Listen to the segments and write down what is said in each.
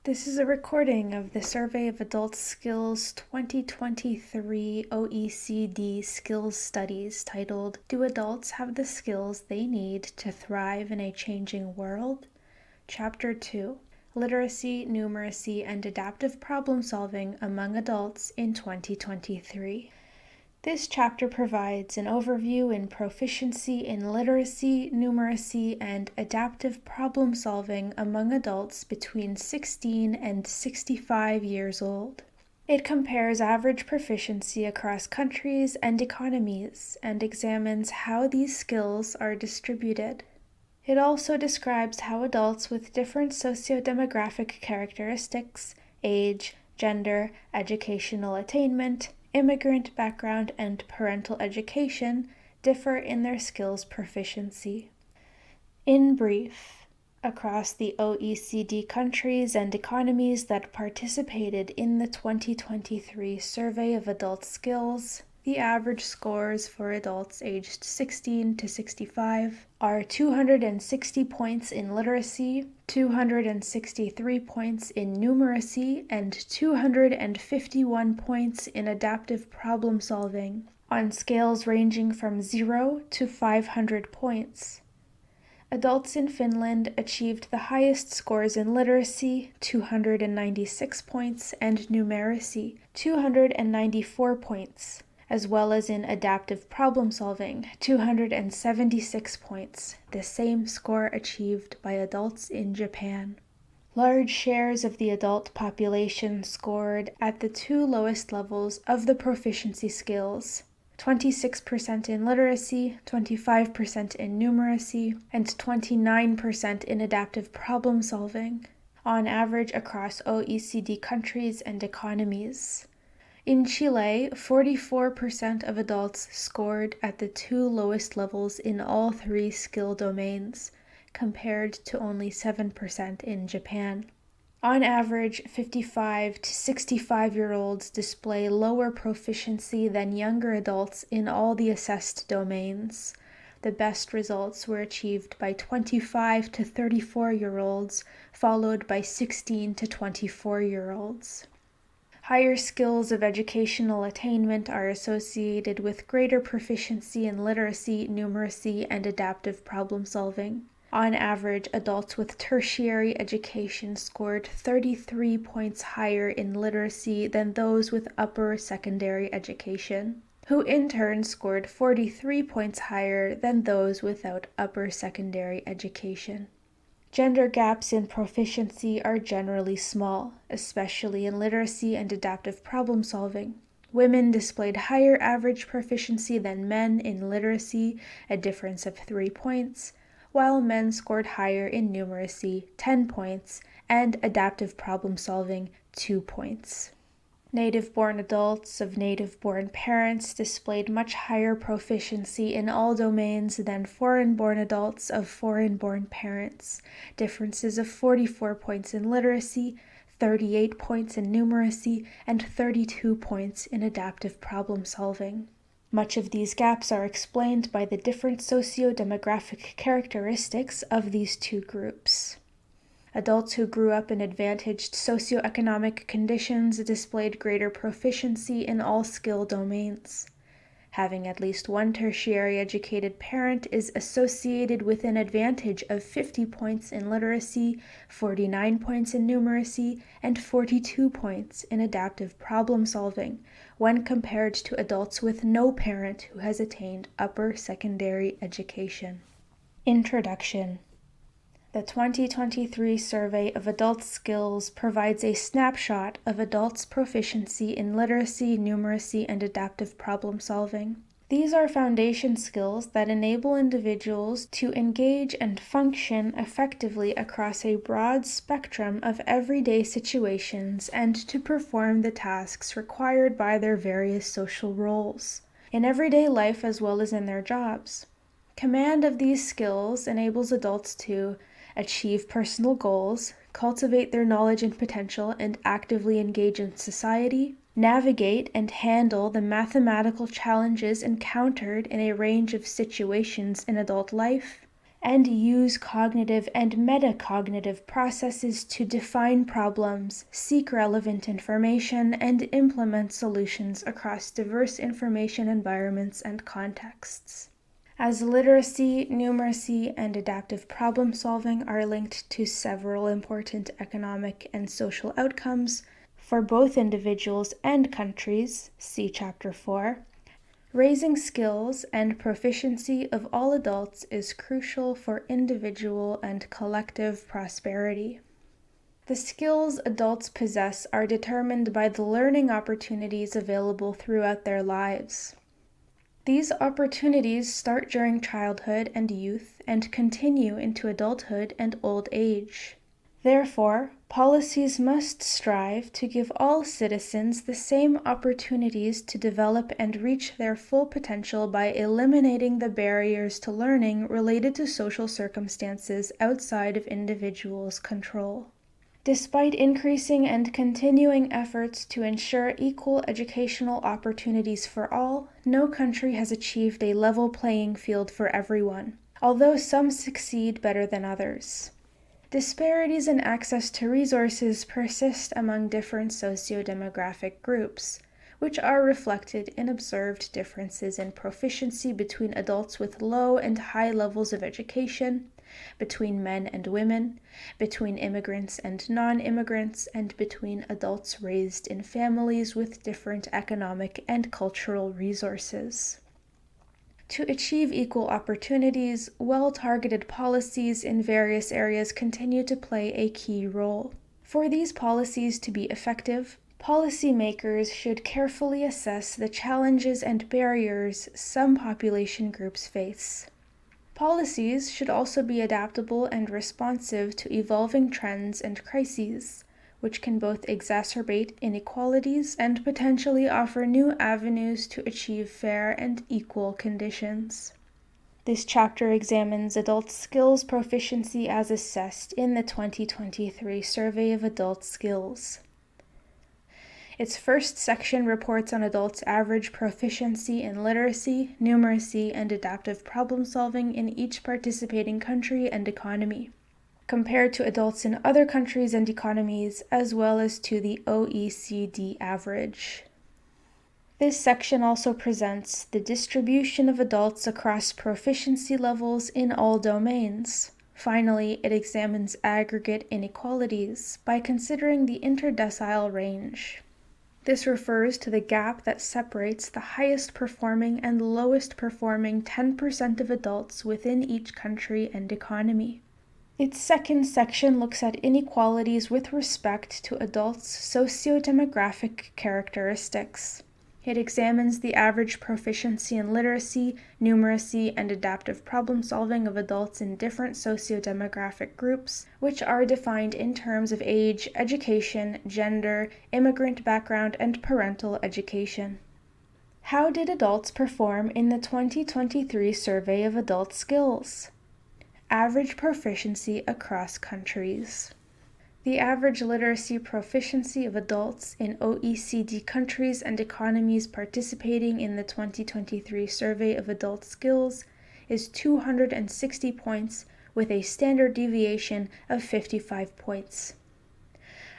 This is a recording of the Survey of Adult Skills 2023 OECD Skills Studies titled, "Do Adults Have the Skills They Need to Thrive in a Changing World?" Chapter 2, Literacy, Numeracy, and Adaptive Problem Solving Among Adults in 2023. This chapter provides an overview in proficiency in literacy, numeracy, and adaptive problem solving among adults between 16 and 65 years old. It compares average proficiency across countries and economies and examines how these skills are distributed. It also describes how adults with different socio-demographic characteristics, age, gender, educational attainment, immigrant background, and parental education differ in their skills proficiency. In brief, across the OECD countries and economies that participated in the 2023 Survey of Adult Skills, the average scores for adults aged 16 to 65 are 260 points in literacy, 263 points in numeracy, and 251 points in adaptive problem solving, on scales ranging from 0 to 500 points. Adults in Finland achieved the highest scores in literacy, 296 points, and numeracy, 294 points, as well as in adaptive problem solving, 276 points, the same score achieved by adults in Japan. Large shares of the adult population scored at the two lowest levels of the proficiency skills, 26% in literacy, 25% in numeracy, and 29% in adaptive problem solving, on average across OECD countries and economies. In Chile, 44% of adults scored at the two lowest levels in all three skill domains, compared to only 7% in Japan. On average, 55 to 65-year-olds display lower proficiency than younger adults in all the assessed domains. The best results were achieved by 25 to 34-year-olds, followed by 16 to 24-year-olds. Higher skills of educational attainment are associated with greater proficiency in literacy, numeracy, and adaptive problem solving. On average, adults with tertiary education scored 33 points higher in literacy than those with upper secondary education, who in turn scored 43 points higher than those without upper secondary education. Gender gaps in proficiency are generally small, especially in literacy and adaptive problem solving. Women displayed higher average proficiency than men in literacy, a difference of 3 points, while men scored higher in numeracy, 10 points, and adaptive problem solving, 2 points. Native-born adults of native-born parents displayed much higher proficiency in all domains than foreign-born adults of foreign-born parents, differences of 44 points in literacy, 38 points in numeracy, and 32 points in adaptive problem solving. Much of these gaps are explained by the different socio-demographic characteristics of these two groups. Adults who grew up in advantaged socioeconomic conditions displayed greater proficiency in all skill domains. Having at least one tertiary educated parent is associated with an advantage of 50 points in literacy, 49 points in numeracy, and 42 points in adaptive problem solving, when compared to adults with no parent who has attained upper secondary education. Introduction. The 2023 Survey of Adult Skills provides a snapshot of adults' proficiency in literacy, numeracy, and adaptive problem solving. These are foundation skills that enable individuals to engage and function effectively across a broad spectrum of everyday situations and to perform the tasks required by their various social roles, in everyday life as well as in their jobs. Command of these skills enables adults to achieve personal goals, cultivate their knowledge and potential, and actively engage in society, navigate and handle the mathematical challenges encountered in a range of situations in adult life, and use cognitive and metacognitive processes to define problems, seek relevant information, and implement solutions across diverse information environments and contexts. As literacy, numeracy, and adaptive problem solving are linked to several important economic and social outcomes for both individuals and countries, see Chapter 4, raising skills and proficiency of all adults is crucial for individual and collective prosperity. The skills adults possess are determined by the learning opportunities available throughout their lives. These opportunities start during childhood and youth and continue into adulthood and old age. Therefore, policies must strive to give all citizens the same opportunities to develop and reach their full potential by eliminating the barriers to learning related to social circumstances outside of individuals' control. Despite increasing and continuing efforts to ensure equal educational opportunities for all, no country has achieved a level playing field for everyone, although some succeed better than others. Disparities in access to resources persist among different socio-demographic groups, which are reflected in observed differences in proficiency between adults with low and high levels of education, between men and women, between immigrants and non-immigrants, and between adults raised in families with different economic and cultural resources. To achieve equal opportunities, well-targeted policies in various areas continue to play a key role. For these policies to be effective, policymakers should carefully assess the challenges and barriers some population groups face. Policies should also be adaptable and responsive to evolving trends and crises, which can both exacerbate inequalities and potentially offer new avenues to achieve fair and equal conditions. This chapter examines adult skills proficiency as assessed in the 2023 Survey of Adult Skills. Its first section reports on adults' average proficiency in literacy, numeracy, and adaptive problem solving in each participating country and economy, compared to adults in other countries and economies, as well as to the OECD average. This section also presents the distribution of adults across proficiency levels in all domains. Finally, it examines aggregate inequalities by considering the interdecile range. This refers to the gap that separates the highest performing and lowest performing 10% of adults within each country and economy. Its second section looks at inequalities with respect to adults' socio-demographic characteristics. It examines the average proficiency in literacy, numeracy, and adaptive problem solving of adults in different socio-demographic groups, which are defined in terms of age, education, gender, immigrant background, and parental education. How did adults perform in the 2023 Survey of Adult Skills? Average proficiency across countries. The average literacy proficiency of adults in OECD countries and economies participating in the 2023 Survey of Adult Skills is 260 points with a standard deviation of 55 points.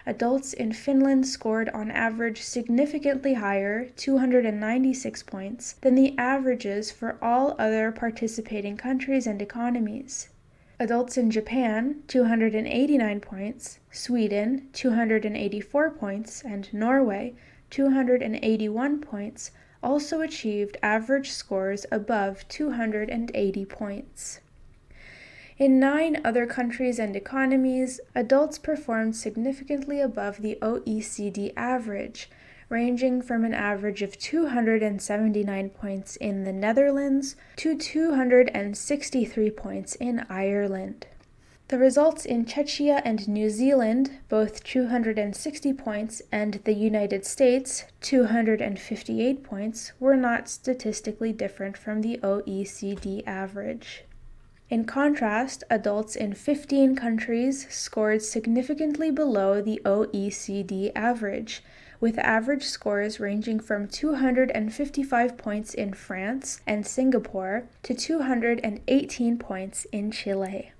Adults in Finland scored on average significantly higher, 296 points, than the averages for all other participating countries and economies. Adults in Japan, 289 points, Sweden, 284 points, and Norway, 281 points, also achieved average scores above 280 points. In 9 other countries and economies, adults performed significantly above the OECD average, ranging from an average of 279 points in the Netherlands to 263 points in Ireland. The results in Czechia and New Zealand, both 260 points, and the United States, 258 points, were not statistically different from the OECD average. In contrast, adults in 15 countries scored significantly below the OECD average, with average scores ranging from 255 points in France and Singapore to 218 points in Chile.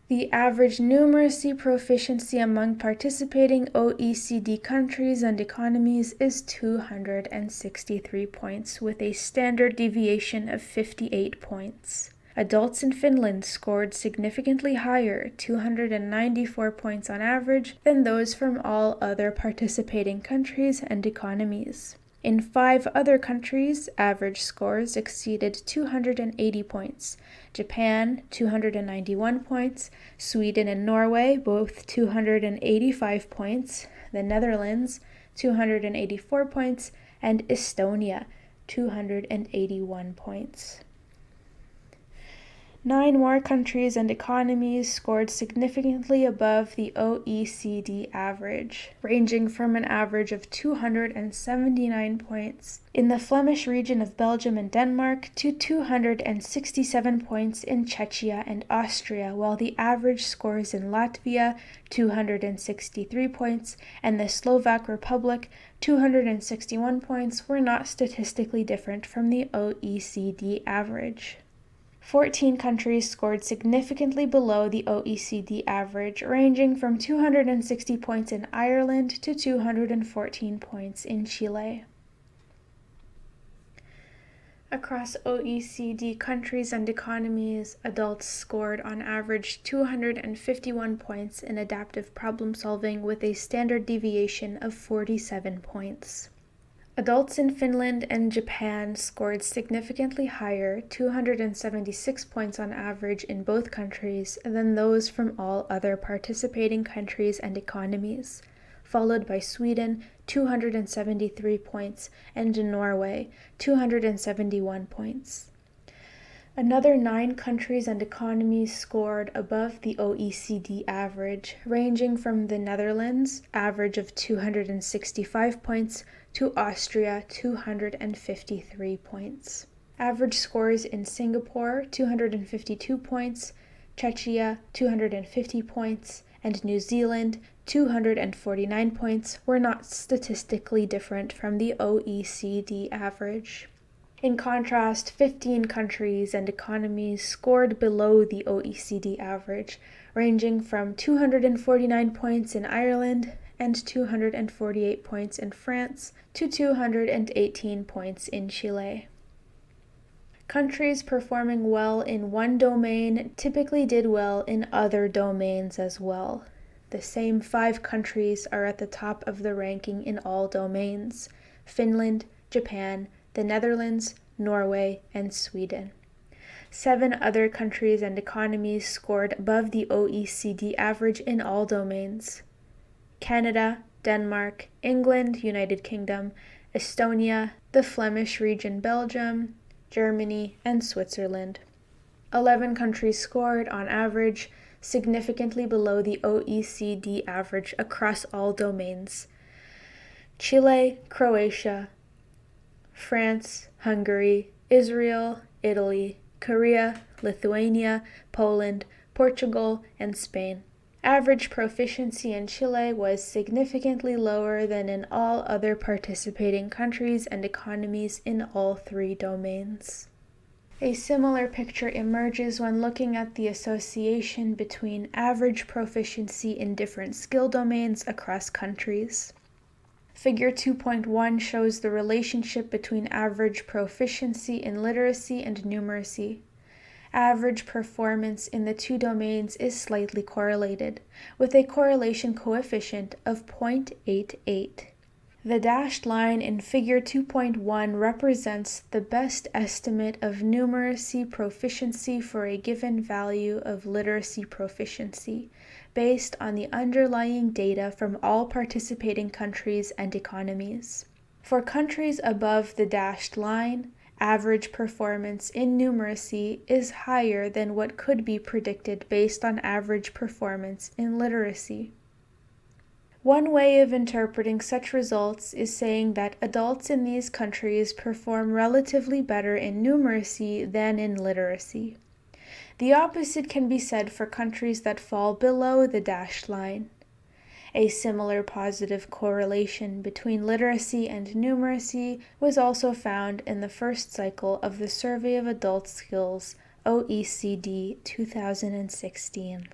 The average numeracy proficiency among participating OECD countries and economies is 263 points, with a standard deviation of 58 points. Adults in Finland scored significantly higher, 294 points on average, than those from all other participating countries and economies. In 5 other countries, average scores exceeded 280 points. Japan, 291 points, Sweden and Norway, both 285 points, the Netherlands, 284 points, and Estonia, 281 points. 9 more countries and economies scored significantly above the OECD average, ranging from an average of 279 points in the Flemish region of Belgium and Denmark to 267 points in Czechia and Austria, while the average scores in Latvia, 263 points, and the Slovak Republic, 261 points, were not statistically different from the OECD average. 14 countries scored significantly below the OECD average, ranging from 260 points in Ireland to 214 points in Chile. Across OECD countries and economies, adults scored on average 251 points in adaptive problem solving with a standard deviation of 47 points. Adults in Finland and Japan scored significantly higher, 276 points on average in both countries, than those from all other participating countries and economies, followed by Sweden, 273 points, and Norway, 271 points. Another 9 countries and economies scored above the OECD average, ranging from the Netherlands, average of 265 points, to Austria, 253 points. Average scores in Singapore, 252 points, Czechia, 250 points, and New Zealand, 249 points, were not statistically different from the OECD average. In contrast, 15 countries and economies scored below the OECD average, ranging from 249 points in Ireland and 248 points in France to 218 points in Chile. Countries performing well in one domain typically did well in other domains as well. The same 5 countries are at the top of the ranking in all domains: Finland, Japan, the Netherlands, Norway, and Sweden. 7 other countries and economies scored above the OECD average in all domains: Canada, Denmark, England, United Kingdom, Estonia, the Flemish region Belgium, Germany, and Switzerland. 11 countries scored, on average, significantly below the OECD average across all domains: Chile, Croatia, France, Hungary, Israel, Italy, Korea, Lithuania, Poland, Portugal, and Spain. Average proficiency in Chile was significantly lower than in all other participating countries and economies in all 3 domains. A similar picture emerges when looking at the association between average proficiency in different skill domains across countries. Figure 2.1 shows the relationship between average proficiency in literacy and numeracy. Average performance in the 2 domains is slightly correlated, with a correlation coefficient of 0.88. The dashed line in Figure 2.1 represents the best estimate of numeracy proficiency for a given value of literacy proficiency, based on the underlying data from all participating countries and economies. For countries above the dashed line, average performance in numeracy is higher than what could be predicted based on average performance in literacy. One way of interpreting such results is saying that adults in these countries perform relatively better in numeracy than in literacy. The opposite can be said for countries that fall below the dashed line. A similar positive correlation between literacy and numeracy was also found in the first cycle of the Survey of Adult Skills, OECD 2016.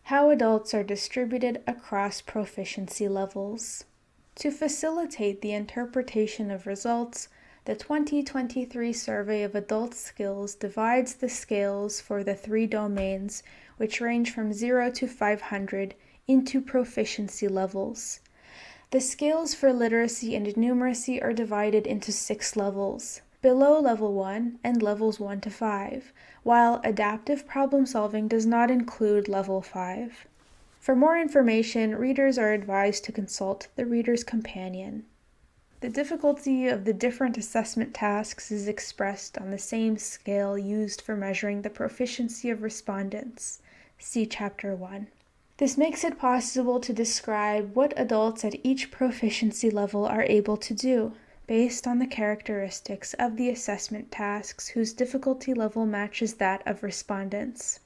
How adults are distributed across proficiency levels. To facilitate the interpretation of results, the 2023 Survey of Adult Skills divides the scales for the 3 domains, which range from 0 to 500, into proficiency levels. The scales for literacy and numeracy are divided into 6 levels, below level 1 and levels 1 to 5, while adaptive problem solving does not include level 5. For more information, readers are advised to consult the Reader's Companion. The difficulty of the different assessment tasks is expressed on the same scale used for measuring the proficiency of respondents. See Chapter 1. This makes it possible to describe what adults at each proficiency level are able to do, based on the characteristics of the assessment tasks whose difficulty level matches that of respondents.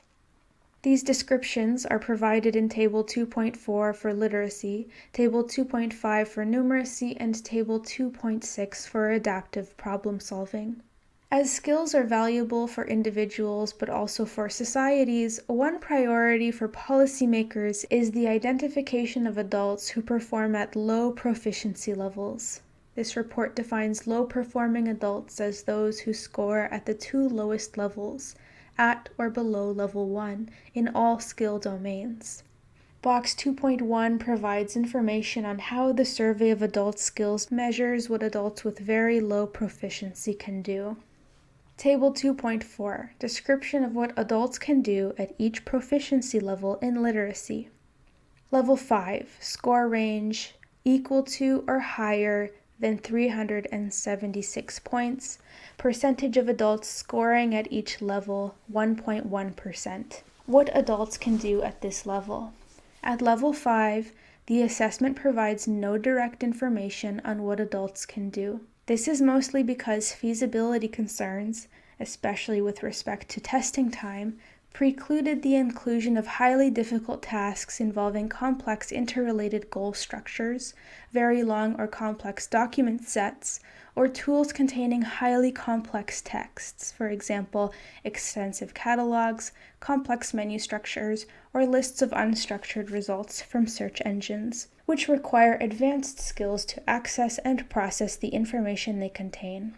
These descriptions are provided in Table 2.4 for literacy, Table 2.5 for numeracy, and Table 2.6 for adaptive problem solving. As skills are valuable for individuals but also for societies, one priority for policymakers is the identification of adults who perform at low proficiency levels. This report defines low-performing adults as those who score at the 2 lowest levels, at or below level 1, in all skill domains. Box 2.1 provides information on how the Survey of Adult Skills measures what adults with very low proficiency can do. Table 2.4, description of what adults can do at each proficiency level in literacy. Level 5, score range equal to or higher than 376 points. Percentage of adults scoring at each level, 1.1%. What adults can do at this level. At level 5, the assessment provides no direct information on what adults can do. This is mostly because feasibility concerns, especially with respect to testing time, precluded the inclusion of highly difficult tasks involving complex interrelated goal structures, very long or complex document sets, or tools containing highly complex texts, for example, extensive catalogs, complex menu structures, or lists of unstructured results from search engines, which require advanced skills to access and process the information they contain.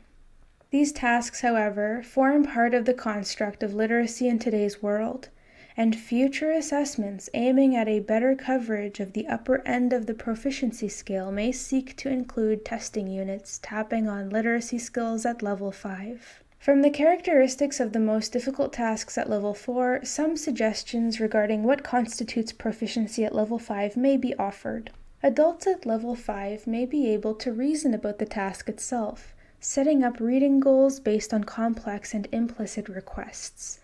These tasks, however, form part of the construct of literacy in today's world, and future assessments aiming at a better coverage of the upper end of the proficiency scale may seek to include testing units tapping on literacy skills at level 5. From the characteristics of the most difficult tasks at level 4, some suggestions regarding what constitutes proficiency at level 5 may be offered. Adults at level 5 may be able to reason about the task itself, setting up reading goals based on complex and implicit requests.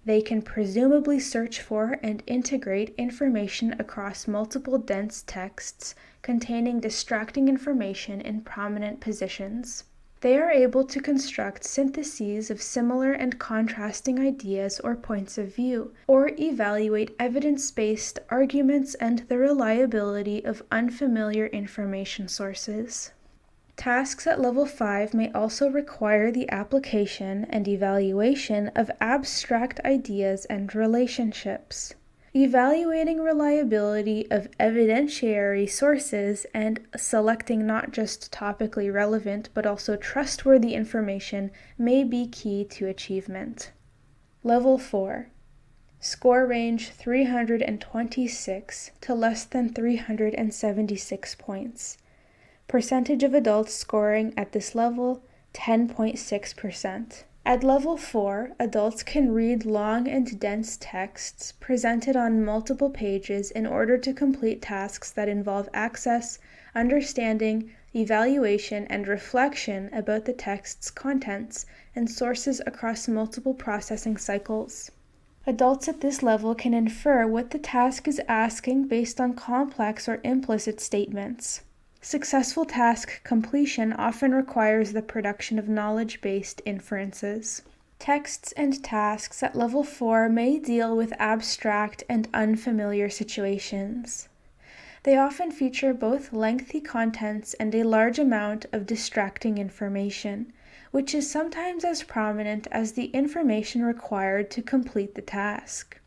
They can presumably search for and integrate information across multiple dense texts containing distracting information in prominent positions. They are able to construct syntheses of similar and contrasting ideas or points of view, or evaluate evidence-based arguments and the reliability of unfamiliar information sources. Tasks at level 5 may also require the application and evaluation of abstract ideas and relationships. Evaluating reliability of evidentiary sources and selecting not just topically relevant but also trustworthy information may be key to achievement. Level 4. Score range 326 to less than 376 points. Percentage of adults scoring at this level, 10.6%. At level 4, adults can read long and dense texts presented on multiple pages in order to complete tasks that involve access, understanding, evaluation, and reflection about the text's contents and sources across multiple processing cycles. Adults at this level can infer what the task is asking based on complex or implicit statements. Successful task completion often requires the production of knowledge-based inferences. Texts and tasks at level 4 may deal with abstract and unfamiliar situations. They often feature both lengthy contents and a large amount of distracting information, which is sometimes as prominent as the information required to complete the task.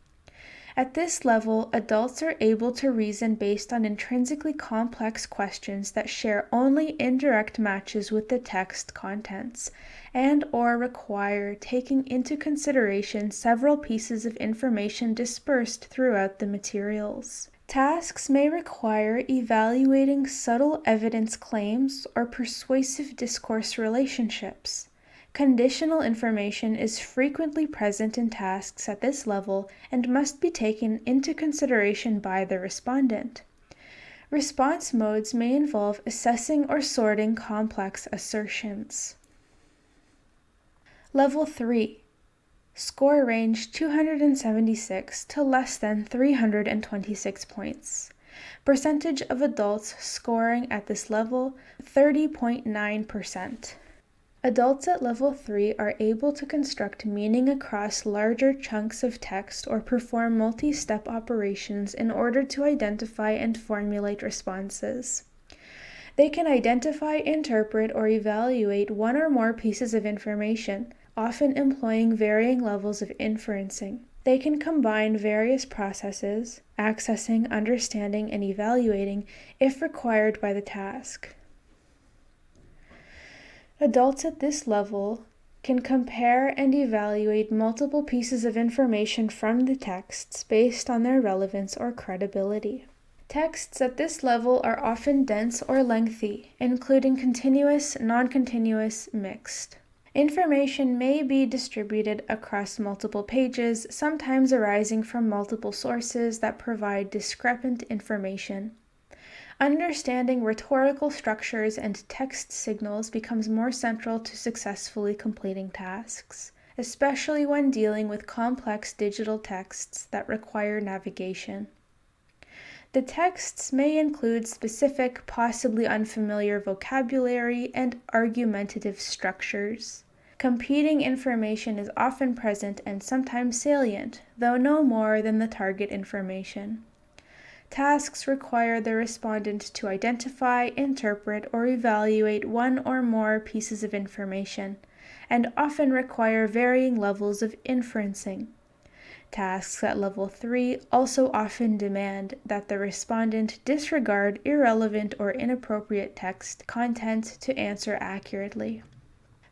At this level, adults are able to reason based on intrinsically complex questions that share only indirect matches with the text contents, and/or require taking into consideration several pieces of information dispersed throughout the materials. Tasks may require evaluating subtle evidence claims or persuasive discourse relationships. Conditional information is frequently present in tasks at this level and must be taken into consideration by the respondent. Response modes may involve assessing or sorting complex assertions. Level 3. Score range 276 to less than 326 points. Percentage of adults scoring at this level, 30.9%. Adults at level 3 are able to construct meaning across larger chunks of text or perform multi-step operations in order to identify and formulate responses. They can identify, interpret, or evaluate one or more pieces of information, often employing varying levels of inferencing. They can combine various processes, accessing, understanding, and evaluating if required by the task. Adults at this level can compare and evaluate multiple pieces of information from the texts based on their relevance or credibility. Texts at this level are often dense or lengthy, including continuous, non-continuous, mixed. Information may be distributed across multiple pages, sometimes arising from multiple sources that provide discrepant information. Understanding rhetorical structures and text signals becomes more central to successfully completing tasks, especially when dealing with complex digital texts that require navigation. The texts may include specific, possibly unfamiliar vocabulary and argumentative structures. Competing information is often present and sometimes salient, though no more than the target information. Tasks require the respondent to identify, interpret, or evaluate one or more pieces of information, and often require varying levels of inferencing. Tasks at level 3 also often demand that the respondent disregard irrelevant or inappropriate text content to answer accurately.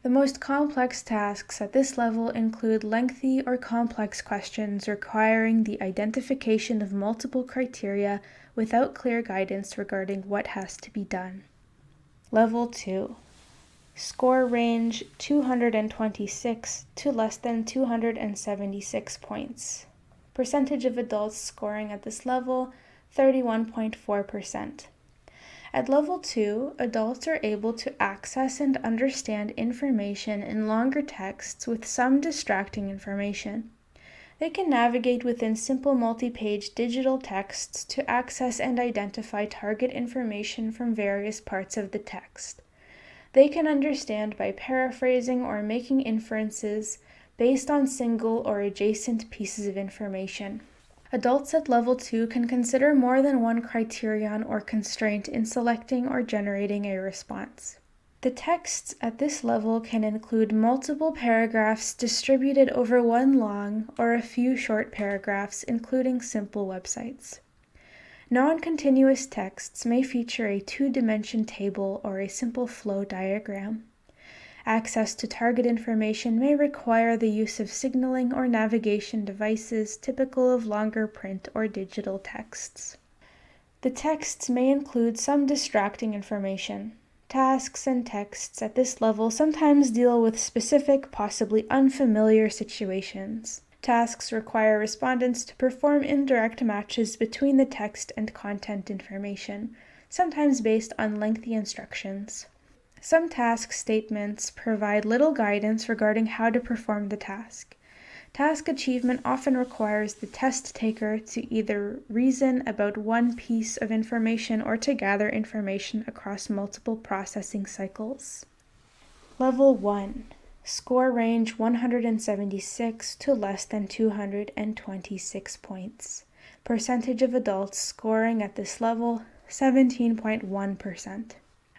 The most complex tasks at this level include lengthy or complex questions requiring the identification of multiple criteria without clear guidance regarding what has to be done. Level 2. Score range 226 to less than 276 points. Percentage of adults scoring at this level, 31.4%. At level 2, adults are able to access and understand information in longer texts with some distracting information. They can navigate within simple multi-page digital texts to access and identify target information from various parts of the text. They can understand by paraphrasing or making inferences based on single or adjacent pieces of information. Adults at level 2 can consider more than one criterion or constraint in selecting or generating a response. The texts at this level can include multiple paragraphs distributed over one long or a few short paragraphs, including simple websites. Non-continuous texts may feature a two-dimension table or a simple flow diagram. Access to target information may require the use of signaling or navigation devices typical of longer print or digital texts. The texts may include some distracting information. Tasks and texts at this level sometimes deal with specific, possibly unfamiliar situations. Tasks require respondents to perform indirect matches between the text and content information, sometimes based on lengthy instructions. Some task statements provide little guidance regarding how to perform the task. Task achievement often requires the test taker to either reason about one piece of information or to gather information across multiple processing cycles. Level 1. Score range 176 to less than 226 points. Percentage of adults scoring at this level, 17.1%.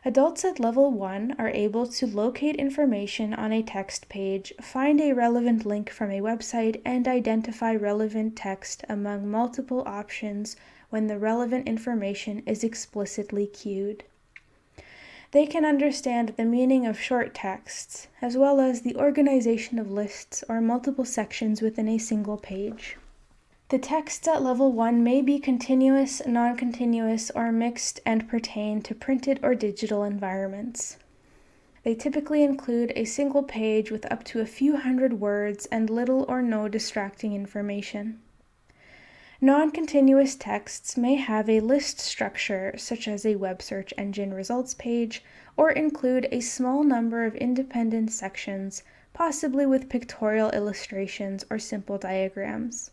Adults at level 1 are able to locate information on a text page, find a relevant link from a website, and identify relevant text among multiple options when the relevant information is explicitly cued. They can understand the meaning of short texts, as well as the organization of lists or multiple sections within a single page. The texts at level 1 may be continuous, non-continuous, or mixed and pertain to printed or digital environments. They typically include a single page with up to a few hundred words and little or no distracting information. Non-continuous texts may have a list structure, such as a web search engine results page, or include a small number of independent sections, possibly with pictorial illustrations or simple diagrams.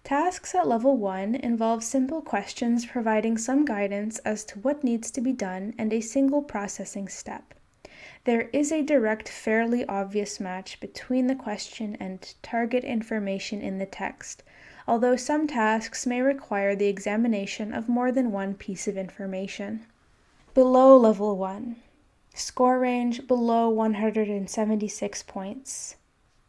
Tasks at level 1 involve simple questions providing some guidance as to what needs to be done and a single processing step. There is a direct, fairly obvious match between the question and target information in the text, although some tasks may require the examination of more than one piece of information. Below level 1. Score range below 176 points.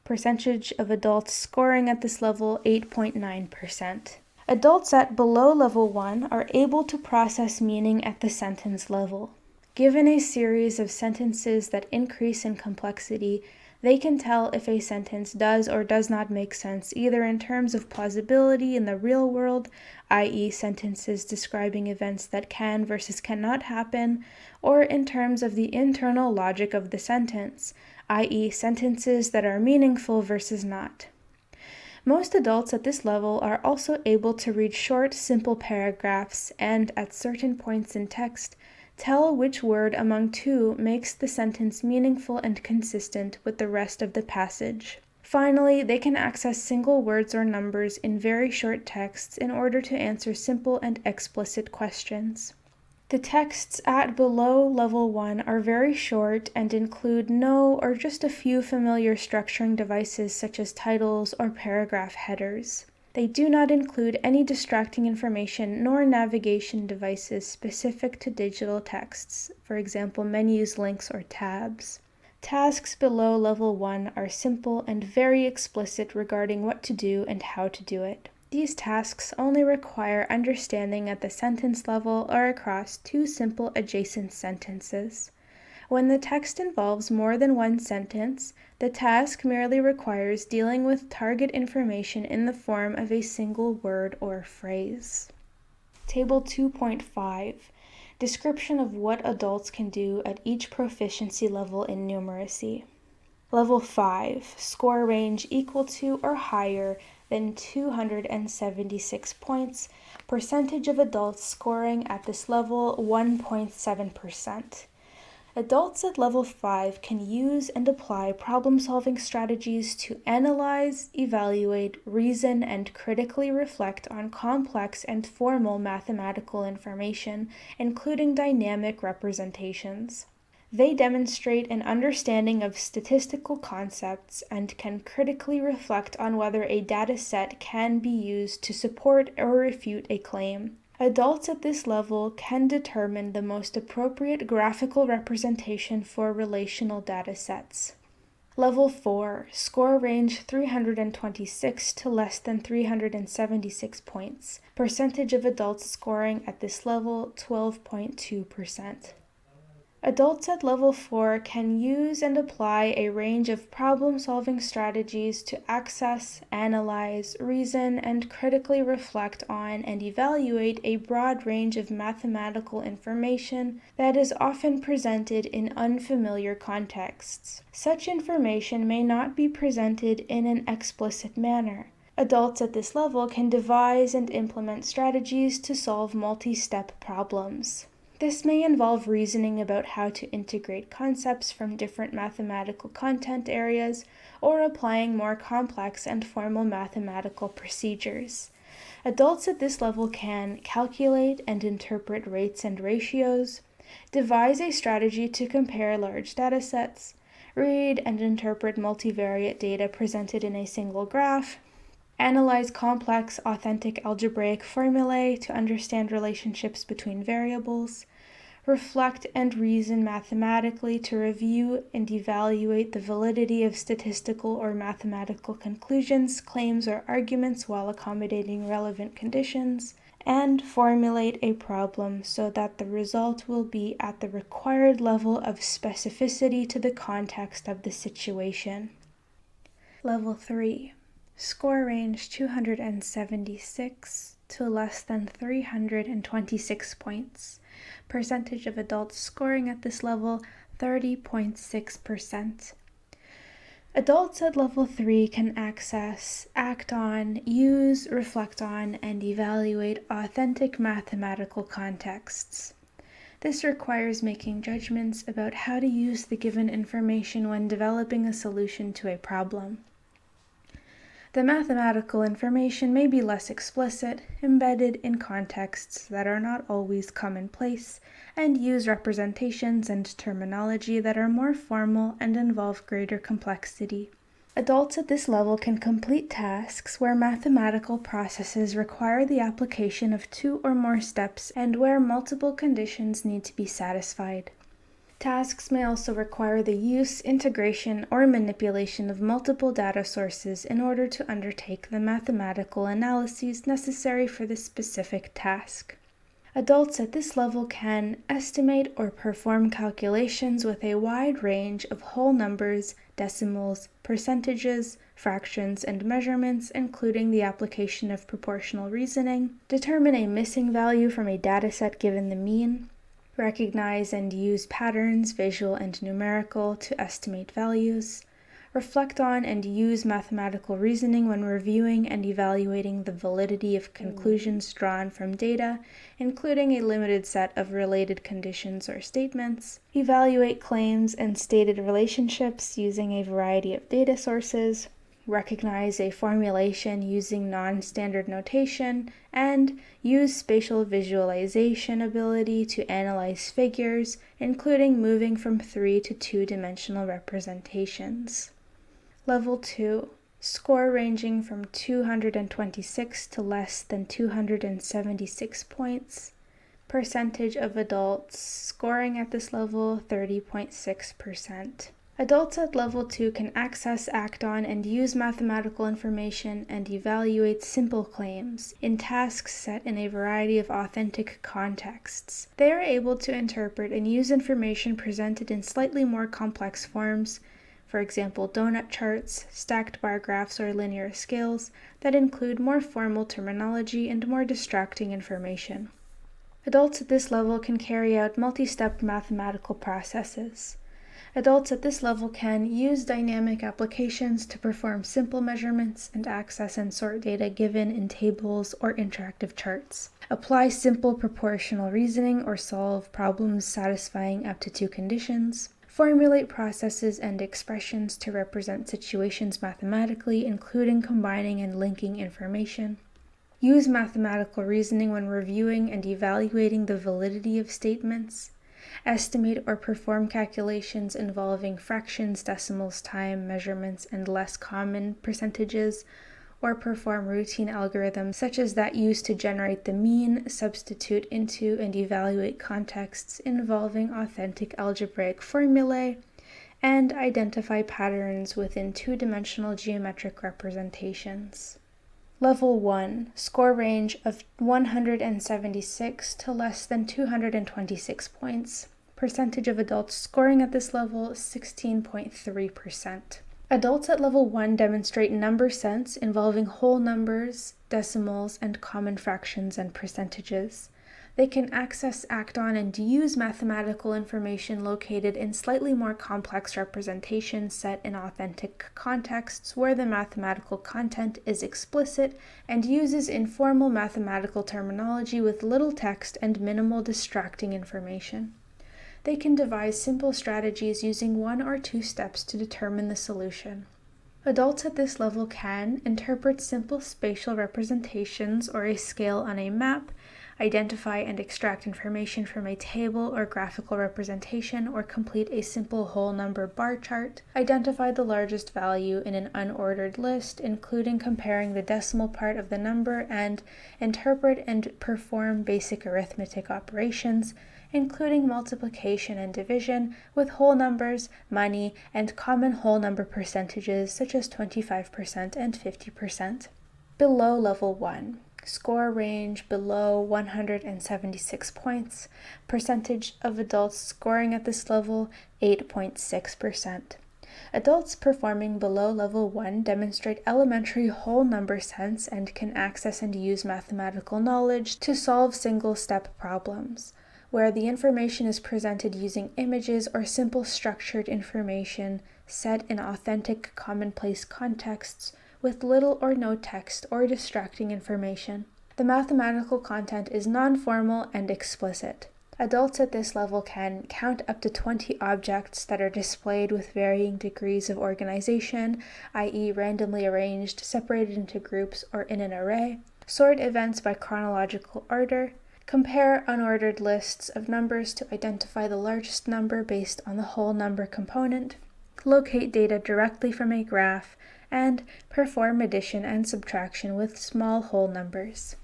Percentage of adults scoring at this level 8.9%. Adults at below level 1 are able to process meaning at the sentence level. Given a series of sentences that increase in complexity, they can tell if a sentence does or does not make sense either in terms of plausibility in the real world, i.e. sentences describing events that can versus cannot happen, or in terms of the internal logic of the sentence, i.e. sentences that are meaningful versus not. Most adults at this level are also able to read short, simple paragraphs and, at certain points in text, tell which word among two makes the sentence meaningful and consistent with the rest of the passage. Finally, they can access single words or numbers in very short texts in order to answer simple and explicit questions. The texts at below level 1 are very short and include no or just a few familiar structuring devices such as titles or paragraph headers. They do not include any distracting information nor navigation devices specific to digital texts, for example, menus, links, or tabs. Tasks below level 1 are simple and very explicit regarding what to do and how to do it. These tasks only require understanding at the sentence level or across two simple adjacent sentences. When the text involves more than one sentence, the task merely requires dealing with target information in the form of a single word or phrase. Table 2.5. Description of what adults can do at each proficiency level in numeracy. Level 5. Score range equal to or higher than 276 points. Percentage of adults scoring at this level 1.7%. Adults at level 5 can use and apply problem-solving strategies to analyze, evaluate, reason, and critically reflect on complex and formal mathematical information, including dynamic representations. They demonstrate an understanding of statistical concepts and can critically reflect on whether a data set can be used to support or refute a claim. Adults at this level can determine the most appropriate graphical representation for relational data sets. Level 4. Score range 326 to less than 376 points. Percentage of adults scoring at this level 12.2%. Adults at level 4 can use and apply a range of problem-solving strategies to access, analyze, reason, and critically reflect on and evaluate a broad range of mathematical information that is often presented in unfamiliar contexts. Such information may not be presented in an explicit manner. Adults at this level can devise and implement strategies to solve multi-step problems. This may involve reasoning about how to integrate concepts from different mathematical content areas or applying more complex and formal mathematical procedures. Adults at this level can calculate and interpret rates and ratios, devise a strategy to compare large data sets, read and interpret multivariate data presented in a single graph, analyze complex, authentic algebraic formulae to understand relationships between variables, reflect and reason mathematically to review and evaluate the validity of statistical or mathematical conclusions, claims, or arguments while accommodating relevant conditions, and formulate a problem so that the result will be at the required level of specificity to the context of the situation. Level 3. Score range 276 to less than 326 points. Percentage of adults scoring at this level, 30.6%. Adults at level 3 can access, act on, use, reflect on, and evaluate authentic mathematical contexts. This requires making judgments about how to use the given information when developing a solution to a problem. The mathematical information may be less explicit, embedded in contexts that are not always commonplace, and use representations and terminology that are more formal and involve greater complexity. Adults at this level can complete tasks where mathematical processes require the application of 2 or more steps and where multiple conditions need to be satisfied. Tasks may also require the use, integration, or manipulation of multiple data sources in order to undertake the mathematical analyses necessary for the specific task. Adults at this level can estimate or perform calculations with a wide range of whole numbers, decimals, percentages, fractions, and measurements, including the application of proportional reasoning, determine a missing value from a dataset given the mean, recognize and use patterns, visual and numerical, to estimate values, reflect on and use mathematical reasoning when reviewing and evaluating the validity of conclusions drawn from data, including a limited set of related conditions or statements, evaluate claims and stated relationships using a variety of data sources, recognize a formulation using non-standard notation, and use spatial visualization ability to analyze figures, including moving from 3 to 2-dimensional representations. Level 2. Score ranging from 226 to less than 276 points. Percentage of adults scoring at this level, 30.6%. Adults at level 2 can access, act on, and use mathematical information and evaluate simple claims in tasks set in a variety of authentic contexts. They are able to interpret and use information presented in slightly more complex forms, for example, donut charts, stacked bar graphs, or linear scales, that include more formal terminology and more distracting information. Adults at this level can carry out multi-step mathematical processes. Adults at this level can use dynamic applications to perform simple measurements and access and sort data given in tables or interactive charts, apply simple proportional reasoning or solve problems satisfying up to 2 conditions, formulate processes and expressions to represent situations mathematically, including combining and linking information, use mathematical reasoning when reviewing and evaluating the validity of statements, estimate or perform calculations involving fractions, decimals, time, measurements, and less common percentages, or perform routine algorithms such as that used to generate the mean, substitute into and evaluate contexts involving authentic algebraic formulae, and identify patterns within 2-dimensional geometric representations. Level 1. Score range of 176 to less than 226 points. Percentage of adults scoring at this level, 16.3%. Adults at level 1 demonstrate number sense involving whole numbers, decimals, and common fractions and percentages. They can access, act on, and use mathematical information located in slightly more complex representations set in authentic contexts where the mathematical content is explicit and uses informal mathematical terminology with little text and minimal distracting information. They can devise simple strategies using 1 or 2 steps to determine the solution. Adults at this level can interpret simple spatial representations or a scale on a map, identify and extract information from a table or graphical representation, or complete a simple whole number bar chart, identify the largest value in an unordered list, including comparing the decimal part of the number, and interpret and perform basic arithmetic operations, including multiplication and division with whole numbers, money, and common whole number percentages such as 25% and 50%. Below level 1. Score range below 176 points. Percentage of adults scoring at this level, 8.6%. Adults performing below level 1 demonstrate elementary whole number sense and can access and use mathematical knowledge to solve single-step problems, where the information is presented using images or simple structured information set in authentic commonplace contexts with little or no text or distracting information. The mathematical content is non-formal and explicit. Adults at this level can count up to 20 objects that are displayed with varying degrees of organization, i.e. randomly arranged, separated into groups, or in an array, sort events by chronological order, compare unordered lists of numbers to identify the largest number based on the whole number component, locate data directly from a graph, and perform addition and subtraction with small whole numbers.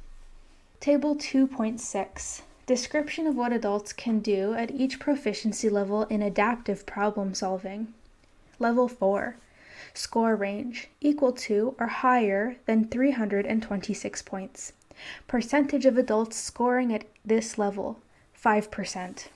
Table 2.6. Description of what adults can do at each proficiency level in adaptive problem solving. Level 4. Score range equal to or higher than 326 points. Percentage of adults scoring at this level, 5%.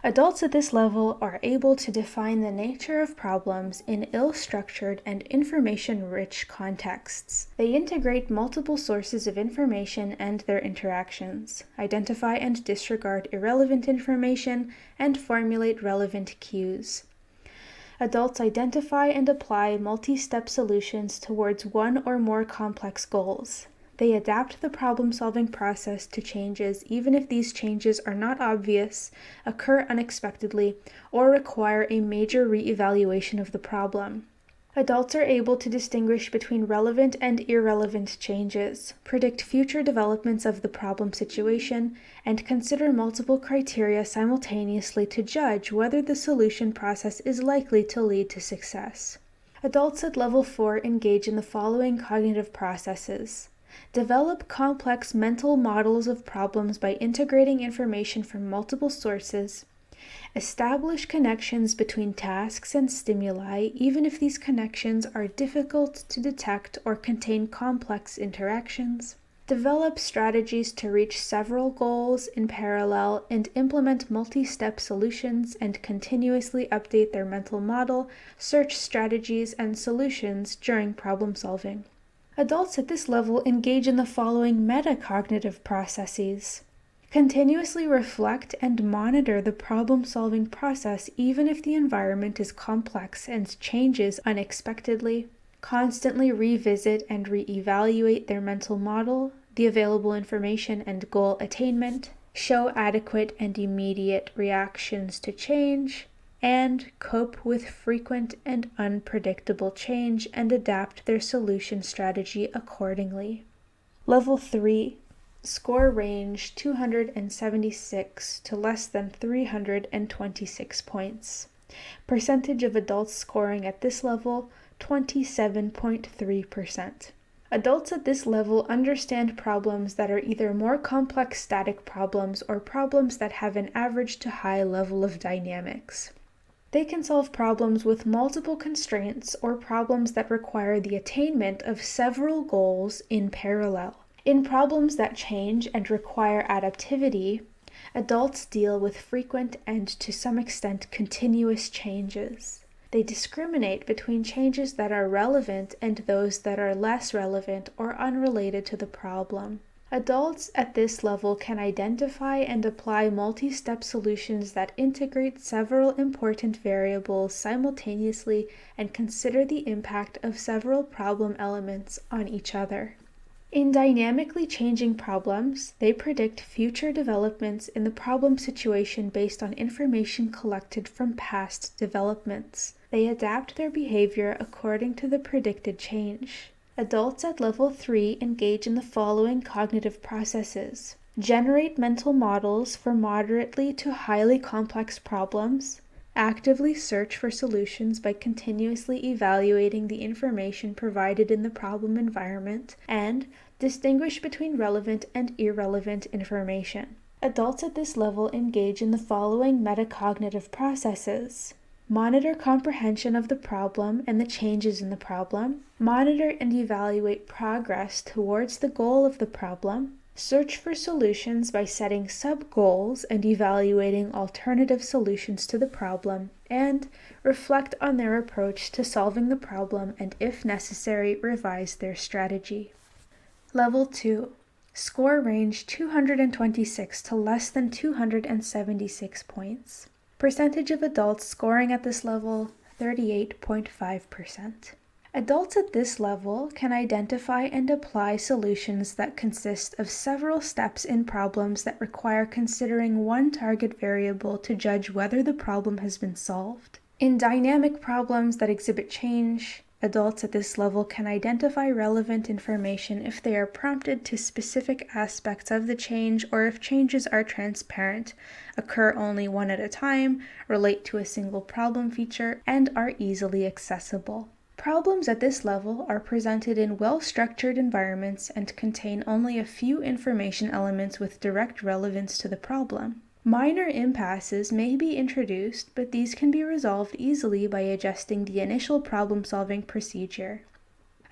Adults at this level are able to define the nature of problems in ill-structured and information-rich contexts. They integrate multiple sources of information and their interactions, identify and disregard irrelevant information, and formulate relevant cues. Adults identify and apply multi-step solutions towards one or more complex goals. They adapt the problem-solving process to changes even if these changes are not obvious, occur unexpectedly, or require a major re-evaluation of the problem. Adults are able to distinguish between relevant and irrelevant changes, predict future developments of the problem situation, and consider multiple criteria simultaneously to judge whether the solution process is likely to lead to success. Adults at level 4 engage in the following cognitive processes. Develop complex mental models of problems by integrating information from multiple sources. Establish connections between tasks and stimuli, even if these connections are difficult to detect or contain complex interactions. Develop strategies to reach several goals in parallel and implement multi-step solutions and continuously update their mental model, search strategies, and solutions during problem solving. Adults at this level engage in the following metacognitive processes. Continuously reflect and monitor the problem-solving process even if the environment is complex and changes unexpectedly. Constantly revisit and re-evaluate their mental model, the available information and goal attainment. Show adequate and immediate reactions to change. And cope with frequent and unpredictable change and adapt their solution strategy accordingly. Level 3. Score range 276 to less than 326 points. Percentage of adults scoring at this level, 27.3%. Adults at this level understand problems that are either more complex static problems or problems that have an average to high level of dynamics. They can solve problems with multiple constraints or problems that require the attainment of several goals in parallel. In problems that change and require adaptivity, adults deal with frequent and to some extent continuous changes. They discriminate between changes that are relevant and those that are less relevant or unrelated to the problem. Adults at this level can identify and apply multi-step solutions that integrate several important variables simultaneously and consider the impact of several problem elements on each other. In dynamically changing problems, they predict future developments in the problem situation based on information collected from past developments. They adapt their behavior according to the predicted change. Adults at level 3 engage in the following cognitive processes. generate mental models for moderately to highly complex problems, actively search for solutions by continuously evaluating the information provided in the problem environment, and distinguish between relevant and irrelevant information. Adults at this level engage in the following metacognitive processes: monitor comprehension of the problem and the changes in the problem, monitor and evaluate progress towards the goal of the problem, search for solutions by setting sub-goals and evaluating alternative solutions to the problem, and reflect on their approach to solving the problem and, if necessary, revise their strategy. Level 2. Score range 226 to less than 276 points. Percentage of adults scoring at this level, 38.5%. Adults at this level can identify and apply solutions that consist of several steps in problems that require considering one target variable to judge whether the problem has been solved. In dynamic problems that exhibit change, adults at this level can identify relevant information if they are prompted to specific aspects of the change or if changes are transparent, occur only one at a time, relate to a single problem feature, and are easily accessible. Problems at this level are presented in well-structured environments and contain only a few information elements with direct relevance to the problem. Minor impasses may be introduced, but these can be resolved easily by adjusting the initial problem-solving procedure.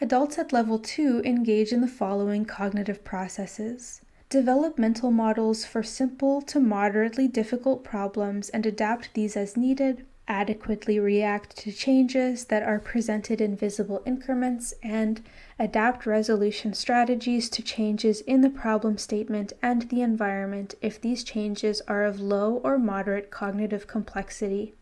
Adults at level 2 engage in the following cognitive processes: develop mental models for simple to moderately difficult problems and adapt these as needed, adequately react to changes that are presented in visible increments, and adapt resolution strategies to changes in the problem statement and the environment if these changes are of low or moderate cognitive complexity.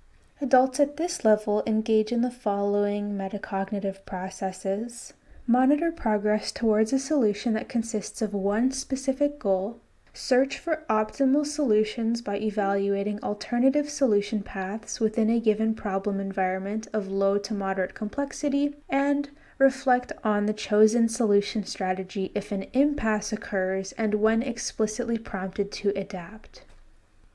Adults at this level engage in the following metacognitive processes: monitor progress towards a solution that consists of one specific goal, search for optimal solutions by evaluating alternative solution paths within a given problem environment of low to moderate complexity, and reflect on the chosen solution strategy if an impasse occurs and when explicitly prompted to adapt.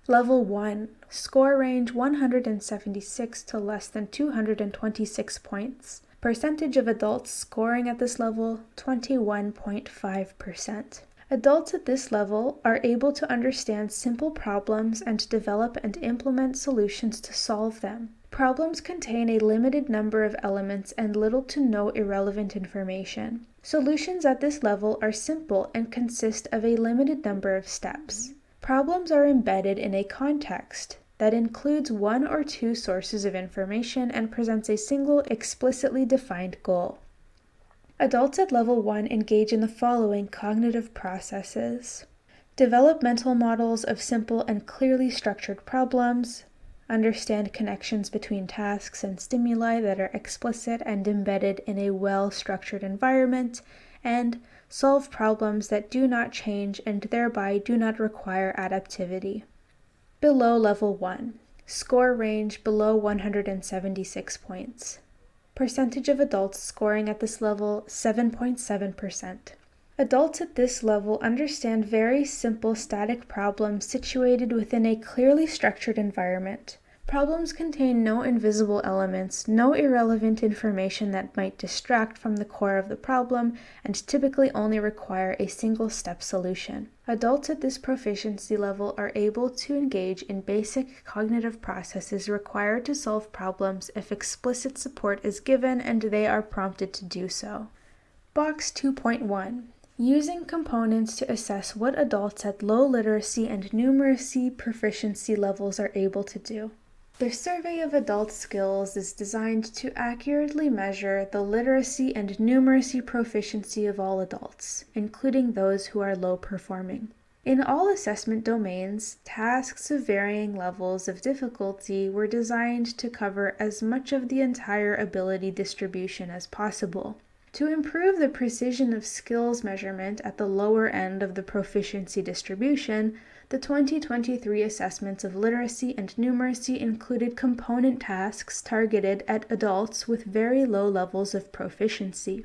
Level 1. Score range 176 to less than 226 points. Percentage of adults scoring at this level, 21.5%. Adults at this level are able to understand simple problems and develop and implement solutions to solve them. Problems contain a limited number of elements and little to no irrelevant information. Solutions at this level are simple and consist of a limited number of steps. Problems are embedded in a context that includes one or two sources of information and presents a single explicitly defined goal. Adults at level 1 engage in the following cognitive processes: develop mental models of simple and clearly structured problems, understand connections between tasks and stimuli that are explicit and embedded in a well-structured environment, and solve problems that do not change and thereby do not require adaptivity. Below level 1. Score range below 176 points. Percentage of adults scoring at this level, 7.7%. Adults at this level understand very simple static problems situated within a clearly structured environment. Problems contain no invisible elements, no irrelevant information that might distract from the core of the problem, and typically only require a single-step solution. Adults at this proficiency level are able to engage in basic cognitive processes required to solve problems if explicit support is given and they are prompted to do so. Box 2.1. Using components to assess what adults at low literacy and numeracy proficiency levels are able to do. The survey of adult skills is designed to accurately measure the literacy and numeracy proficiency of all adults, including those who are low performing. In all assessment domains, tasks of varying levels of difficulty were designed to cover as much of the entire ability distribution as possible. To improve the precision of skills measurement at the lower end of the proficiency distribution, the 2023 assessments of literacy and numeracy included component tasks targeted at adults with very low levels of proficiency.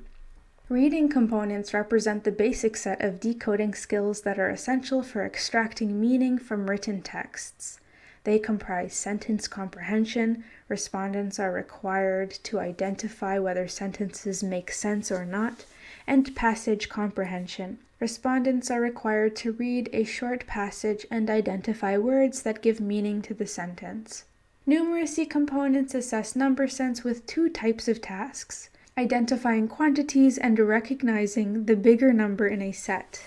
Reading components represent the basic set of decoding skills that are essential for extracting meaning from written texts. They comprise sentence comprehension. Respondents are required to identify whether sentences make sense or not, and passage comprehension. Respondents are required to read a short passage and identify words that give meaning to the sentence. Numeracy components assess number sense with two types of tasks: identifying quantities and recognizing the bigger number in a set.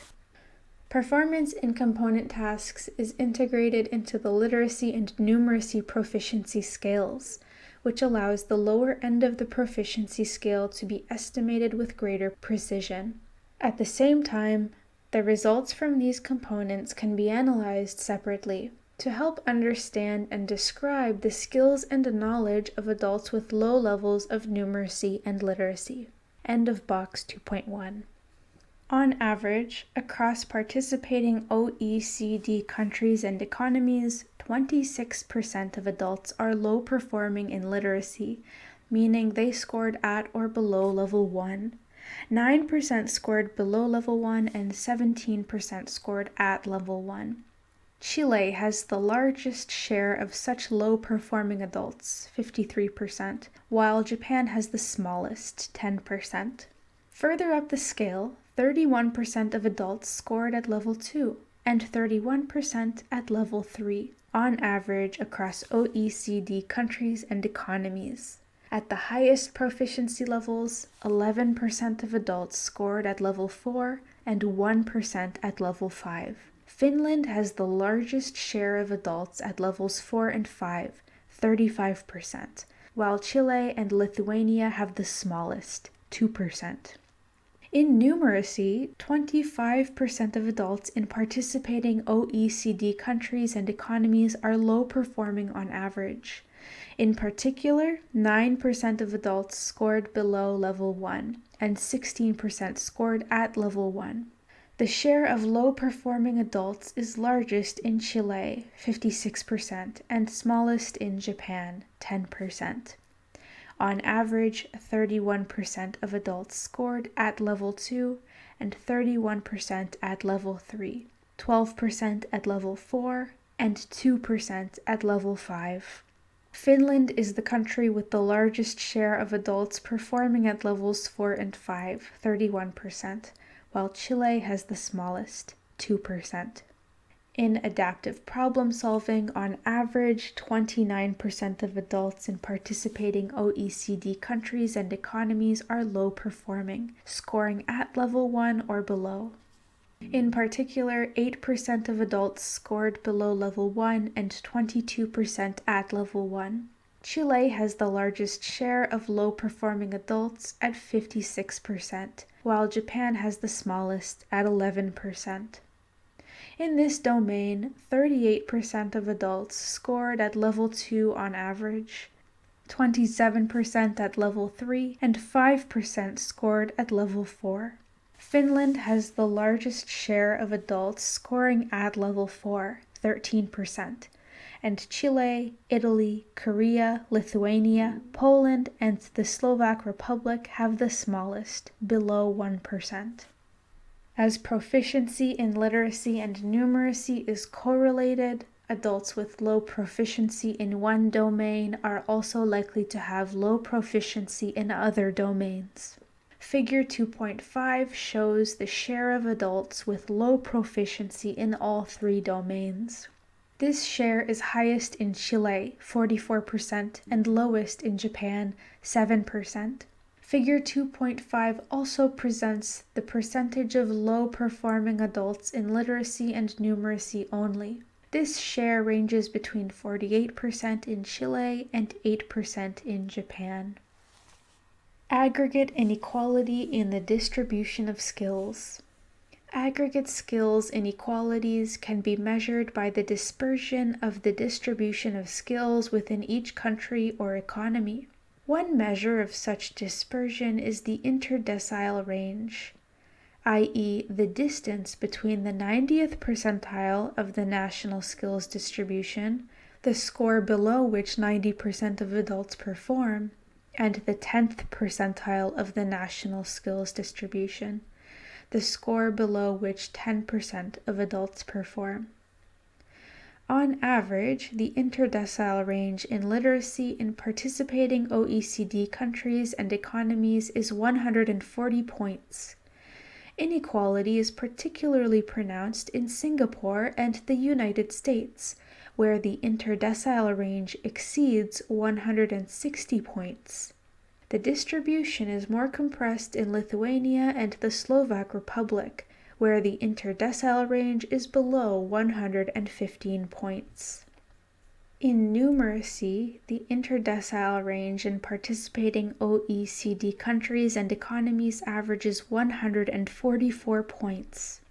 Performance in component tasks is integrated into the literacy and numeracy proficiency scales, which allows the lower end of the proficiency scale to be estimated with greater precision. At the same time, the results from these components can be analyzed separately to help understand and describe the skills and knowledge of adults with low levels of numeracy and literacy. End of box 2.1. On average, across participating OECD countries and economies, 26% of adults are low performing in literacy, meaning they scored at or below level 1. 9% scored below level 1 and 17% scored at level 1. Chile has the largest share of such low-performing adults, 53%, while Japan has the smallest, 10%. Further up the scale, 31% of adults scored at level 2 and 31% at level 3, on average across OECD countries and economies. At the highest proficiency levels, 11% of adults scored at level 4 and 1% at level 5. Finland has the largest share of adults at levels 4 and 5, 35%, while Chile and Lithuania have the smallest, 2%. In numeracy, 25% of adults in participating OECD countries and economies are low performing on average. In particular, 9% of adults scored below level 1 and 16% scored at level 1. The share of low-performing adults is largest in Chile, 56%, and smallest in Japan, 10%. On average, 31% of adults scored at level 2 and 31% at level 3, 12% at level 4, and 2% at level 5. Finland is the country with the largest share of adults performing at levels 4 and 5, 31%. While Chile has the smallest, 2%. In adaptive problem solving, on average, 29% of adults in participating OECD countries and economies are low performing, scoring at level 1 or below. In particular, 8% of adults scored below level 1 and 22% at level 1. Chile has the largest share of low-performing adults at 56%, while Japan has the smallest at 11%. In this domain, 38% of adults scored at level 2 on average, 27% at level 3, and 5% scored at level 4. Finland has the largest share of adults scoring at level 4, 13%. And Chile, Italy, Korea, Lithuania, Poland, and the Slovak Republic have the smallest, below 1%. As proficiency in literacy and numeracy is correlated, adults with low proficiency in one domain are also likely to have low proficiency in other domains. Figure 2.5 shows the share of adults with low proficiency in all three domains. This share is highest in Chile, 44%, and lowest in Japan, 7%. Figure 2.5 also presents the percentage of low-performing adults in literacy and numeracy only. This share ranges between 48% in Chile and 8% in Japan. Aggregate inequality in the distribution of skills. Aggregate skills inequalities can be measured by the dispersion of the distribution of skills within each country or economy. One measure of such dispersion is the interdecile range, i.e., the distance between the 90th percentile of the national skills distribution, the score below which 90% of adults perform, and the 10th percentile of the national skills distribution, the score below which 10% of adults perform. On average, the interdecile range in literacy in participating OECD countries and economies is 140 points. Inequality is particularly pronounced in Singapore and the United States, where the interdecile range exceeds 160 points. The distribution is more compressed in Lithuania and the Slovak Republic, where the interdecile range is below 115 points. In numeracy, the interdecile range in participating OECD countries and economies averages 144 points.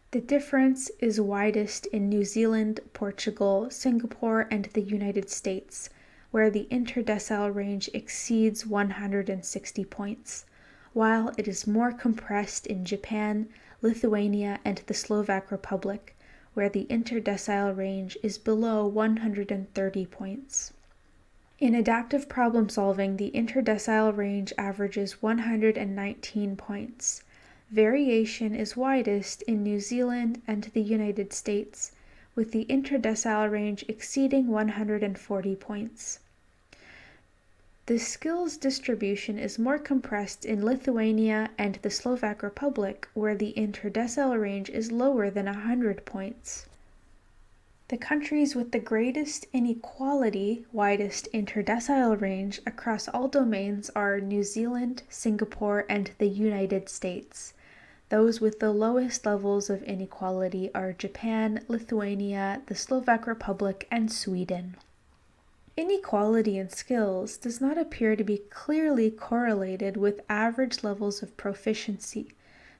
The difference is widest in New Zealand, Portugal, Singapore, and the United States, where the interdecile range exceeds 160 points, while it is more compressed in Japan, Lithuania, and the Slovak Republic, where the interdecile range is below 130 points. In adaptive problem solving, the interdecile range averages 119 points. Variation is widest in New Zealand and the United States, with the interdecile range exceeding 140 points. The skills distribution is more compressed in Lithuania and the Slovak Republic, where the interdecile range is lower than 100 points. The countries with the greatest inequality, widest interdecile range across all domains are New Zealand, Singapore, and the United States. Those with the lowest levels of inequality are Japan, Lithuania, the Slovak Republic, and Sweden. Inequality in skills does not appear to be clearly correlated with average levels of proficiency,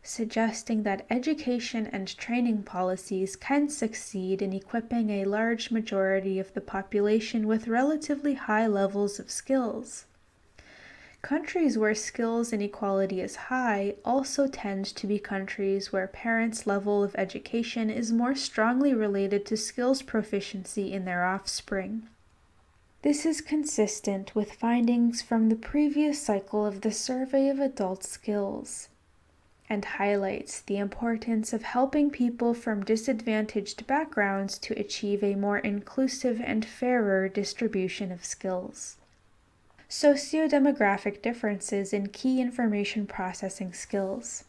suggesting that education and training policies can succeed in equipping a large majority of the population with relatively high levels of skills. Countries where skills inequality is high also tend to be countries where parents' level of education is more strongly related to skills proficiency in their offspring. This is consistent with findings from the previous cycle of the Survey of Adult Skills, and highlights the importance of helping people from disadvantaged backgrounds to achieve a more inclusive and fairer distribution of skills. Socio-demographic differences in key information processing skills.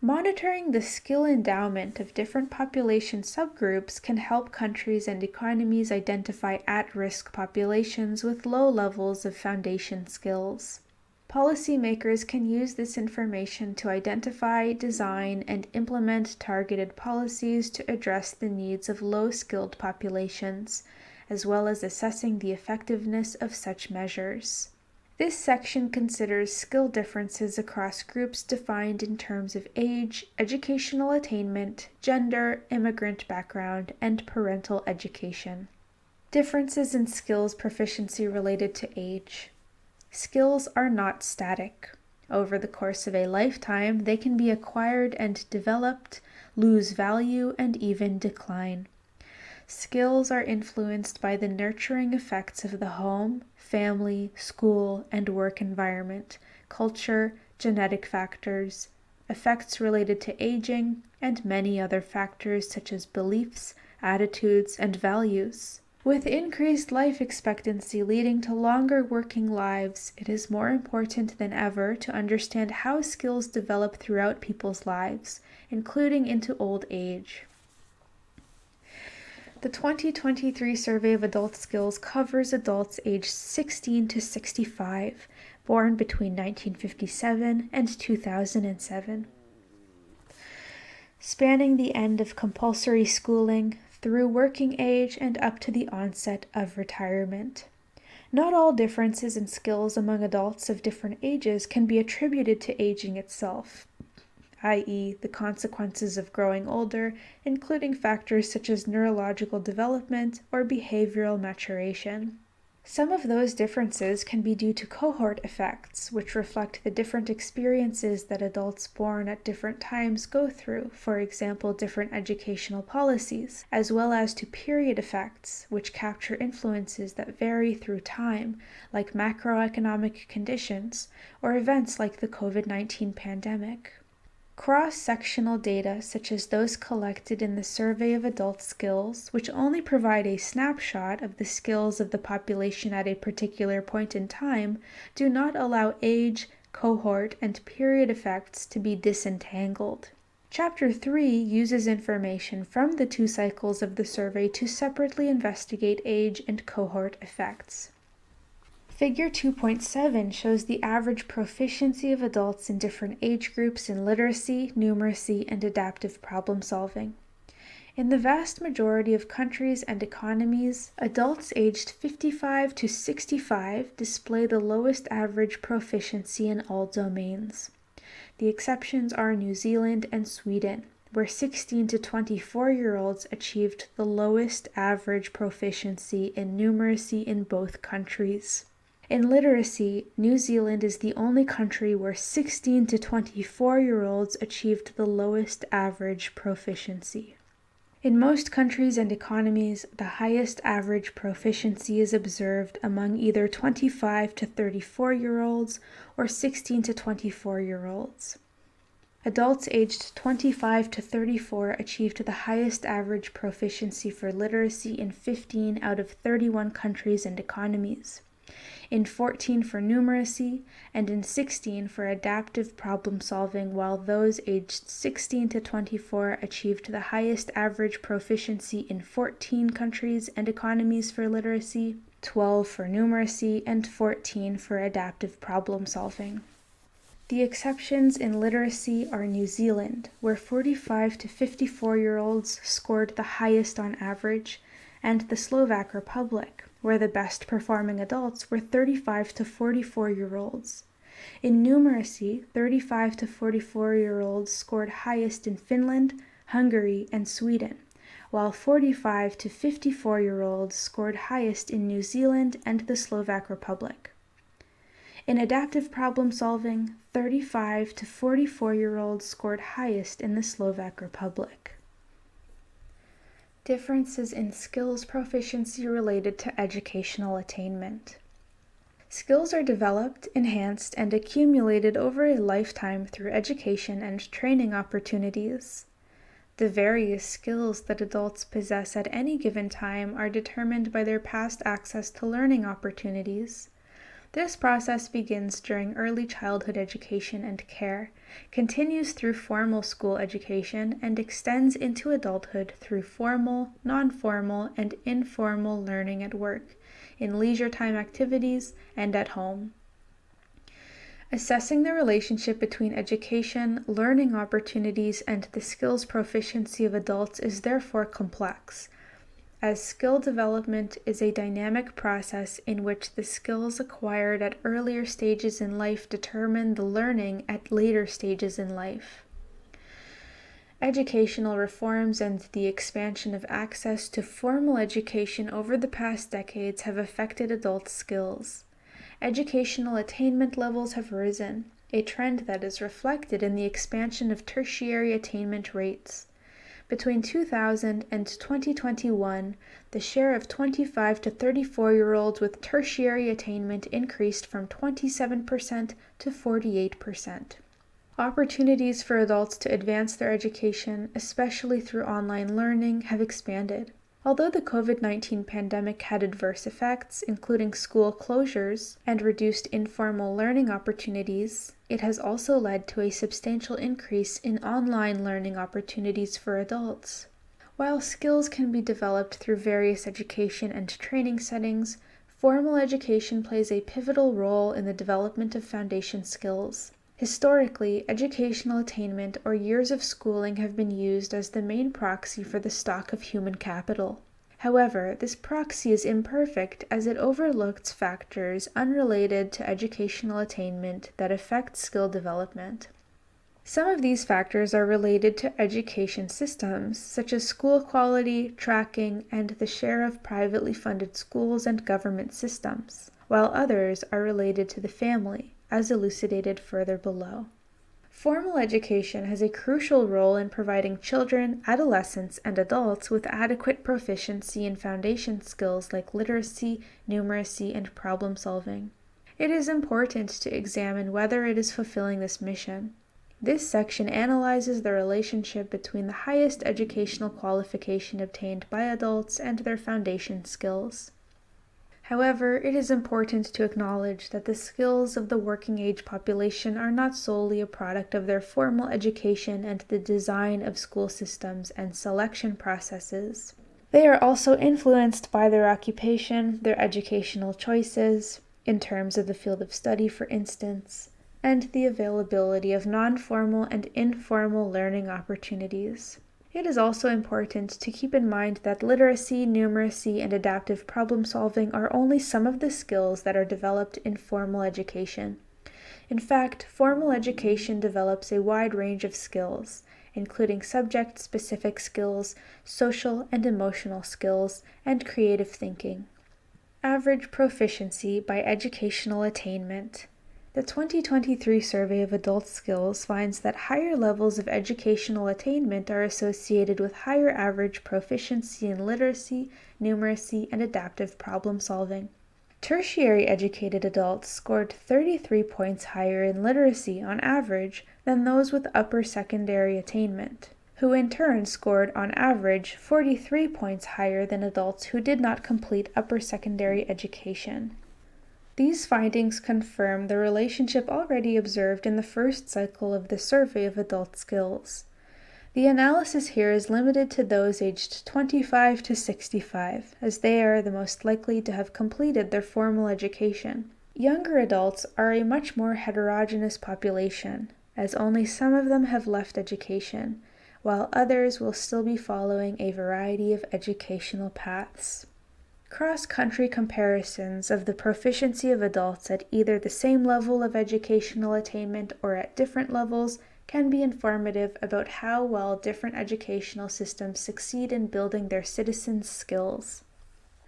Monitoring the skill endowment of different population subgroups can help countries and economies identify at-risk populations with low levels of foundation skills. Policymakers can use this information to identify, design, and implement targeted policies to address the needs of low-skilled populations, as well as assessing the effectiveness of such measures. This section considers skill differences across groups defined in terms of age, educational attainment, gender, immigrant background, and parental education. Differences in skills proficiency related to age. Skills are not static. Over the course of a lifetime, they can be acquired and developed, lose value, and even decline. Skills are influenced by the nurturing effects of the home, family, school, and work environment, culture, genetic factors, effects related to aging, and many other factors such as beliefs, attitudes, and values. With increased life expectancy leading to longer working lives, it is more important than ever to understand how skills develop throughout people's lives, including into old age. The 2023 Survey of Adult Skills covers adults aged 16 to 65, born between 1957 and 2007. Spanning the end of compulsory schooling, through working age, and up to the onset of retirement. Not all differences in skills among adults of different ages can be attributed to aging itself, i.e., the consequences of growing older, including factors such as neurological development or behavioral maturation. Some of those differences can be due to cohort effects, which reflect the different experiences that adults born at different times go through, for example, different educational policies, as well as to period effects, which capture influences that vary through time, like macroeconomic conditions, or events like the COVID-19 pandemic. Cross-sectional data, such as those collected in the Survey of Adult Skills, which only provide a snapshot of the skills of the population at a particular point in time, do not allow age, cohort, and period effects to be disentangled. Chapter 3 uses information from the 2 cycles of the survey to separately investigate age and cohort effects. Figure 2.7 shows the average proficiency of adults in different age groups in literacy, numeracy, and adaptive problem solving. In the vast majority of countries and economies, adults aged 55 to 65 display the lowest average proficiency in all domains. The exceptions are New Zealand and Sweden, where 16 to 24-year-olds achieved the lowest average proficiency in numeracy in both countries. In literacy, New Zealand is the only country where 16 to 24-year-olds achieved the lowest average proficiency. In most countries and economies, the highest average proficiency is observed among either 25 to 34-year-olds or 16 to 24-year-olds. Adults aged 25 to 34 achieved the highest average proficiency for literacy in 15 out of 31 countries and economies, in 14 for numeracy, and in 16 for adaptive problem solving, while those aged 16 to 24 achieved the highest average proficiency in 14 countries and economies for literacy, 12 for numeracy, and 14 for adaptive problem solving. The exceptions in literacy are New Zealand, where 45 to 54-year-olds scored the highest on average, and the Slovak Republic, where the best performing adults were 35 to 44-year-olds. In numeracy, 35 to 44-year-olds scored highest in Finland, Hungary, and Sweden, while 45 to 54-year-olds scored highest in New Zealand and the Slovak Republic. In adaptive problem solving, 35 to 44-year-olds scored highest in the Slovak Republic. Differences in skills proficiency related to educational attainment. Skills are developed, enhanced, and accumulated over a lifetime through education and training opportunities. The various skills that adults possess at any given time are determined by their past access to learning opportunities. This process begins during early childhood education and care, continues through formal school education, and extends into adulthood through formal, non-formal, and informal learning at work, in leisure time activities, and at home. Assessing the relationship between education, learning opportunities, and the skills proficiency of adults is therefore complex, as skill development is a dynamic process in which the skills acquired at earlier stages in life determine the learning at later stages in life. Educational reforms and the expansion of access to formal education over the past decades have affected adult skills. Educational attainment levels have risen, a trend that is reflected in the expansion of tertiary attainment rates. Between 2000 and 2021, the share of 25 to 34-year-olds with tertiary attainment increased from 27% to 48%. Opportunities for adults to advance their education, especially through online learning, have expanded. Although the COVID-19 pandemic had adverse effects, including school closures and reduced informal learning opportunities, it has also led to a substantial increase in online learning opportunities for adults. While skills can be developed through various education and training settings, formal education plays a pivotal role in the development of foundation skills. Historically, educational attainment or years of schooling have been used as the main proxy for the stock of human capital. However, this proxy is imperfect as it overlooks factors unrelated to educational attainment that affect skill development. Some of these factors are related to education systems, such as school quality, tracking, and the share of privately funded schools and government systems, while others are related to the family, as elucidated further below. Formal education has a crucial role in providing children, adolescents, and adults with adequate proficiency in foundation skills like literacy, numeracy, and problem solving. It is important to examine whether it is fulfilling this mission. This section analyzes the relationship between the highest educational qualification obtained by adults and their foundation skills. However, it is important to acknowledge that the skills of the working-age population are not solely a product of their formal education and the design of school systems and selection processes. They are also influenced by their occupation, their educational choices, in terms of the field of study, for instance, and the availability of non-formal and informal learning opportunities. It is also important to keep in mind that literacy, numeracy, and adaptive problem solving are only some of the skills that are developed in formal education. In fact, formal education develops a wide range of skills, including subject-specific skills, social and emotional skills, and creative thinking. Average proficiency by educational attainment. The 2023 Survey of Adult Skills finds that higher levels of educational attainment are associated with higher average proficiency in literacy, numeracy, and adaptive problem solving. Tertiary educated adults scored 33 points higher in literacy on average than those with upper secondary attainment, who in turn scored on average 43 points higher than adults who did not complete upper secondary education. These findings confirm the relationship already observed in the first cycle of the Survey of Adult Skills. The analysis here is limited to those aged 25 to 65, as they are the most likely to have completed their formal education. Younger adults are a much more heterogeneous population, as only some of them have left education, while others will still be following a variety of educational paths. Cross-country comparisons of the proficiency of adults at either the same level of educational attainment or at different levels can be informative about how well different educational systems succeed in building their citizens' skills.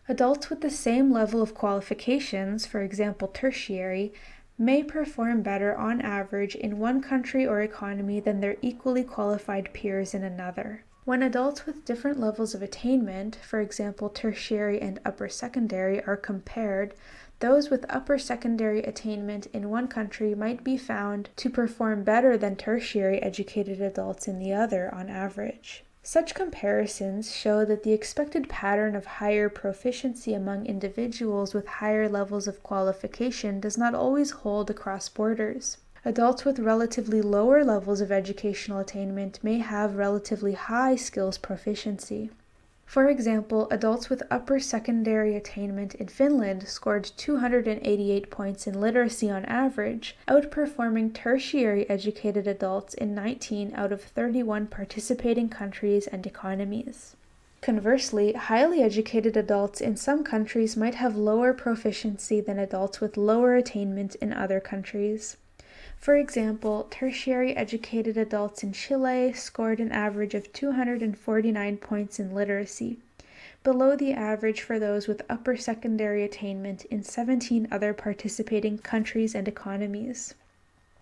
Adults with the same level of qualifications, for example tertiary, may perform better on average in one country or economy than their equally qualified peers in another. When adults with different levels of attainment, for example tertiary and upper secondary, are compared, those with upper secondary attainment in one country might be found to perform better than tertiary educated adults in the other on average. Such comparisons show that the expected pattern of higher proficiency among individuals with higher levels of qualification does not always hold across borders. Adults with relatively lower levels of educational attainment may have relatively high skills proficiency. For example, adults with upper secondary attainment in Finland scored 288 points in literacy on average, outperforming tertiary educated adults in 19 out of 31 participating countries and economies. Conversely, highly educated adults in some countries might have lower proficiency than adults with lower attainment in other countries. For example, tertiary educated adults in Chile scored an average of 249 points in literacy, below the average for those with upper secondary attainment in 17 other participating countries and economies.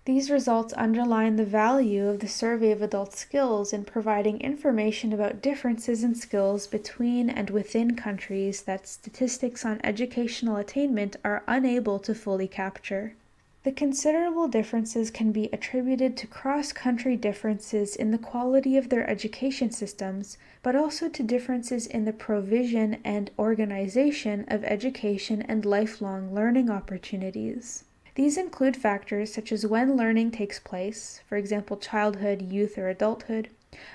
These results underline the value of the Survey of Adult Skills in providing information about differences in skills between and within countries that statistics on educational attainment are unable to fully capture. The considerable differences can be attributed to cross-country differences in the quality of their education systems, but also to differences in the provision and organization of education and lifelong learning opportunities. These include factors such as when learning takes place, for example childhood, youth, or adulthood,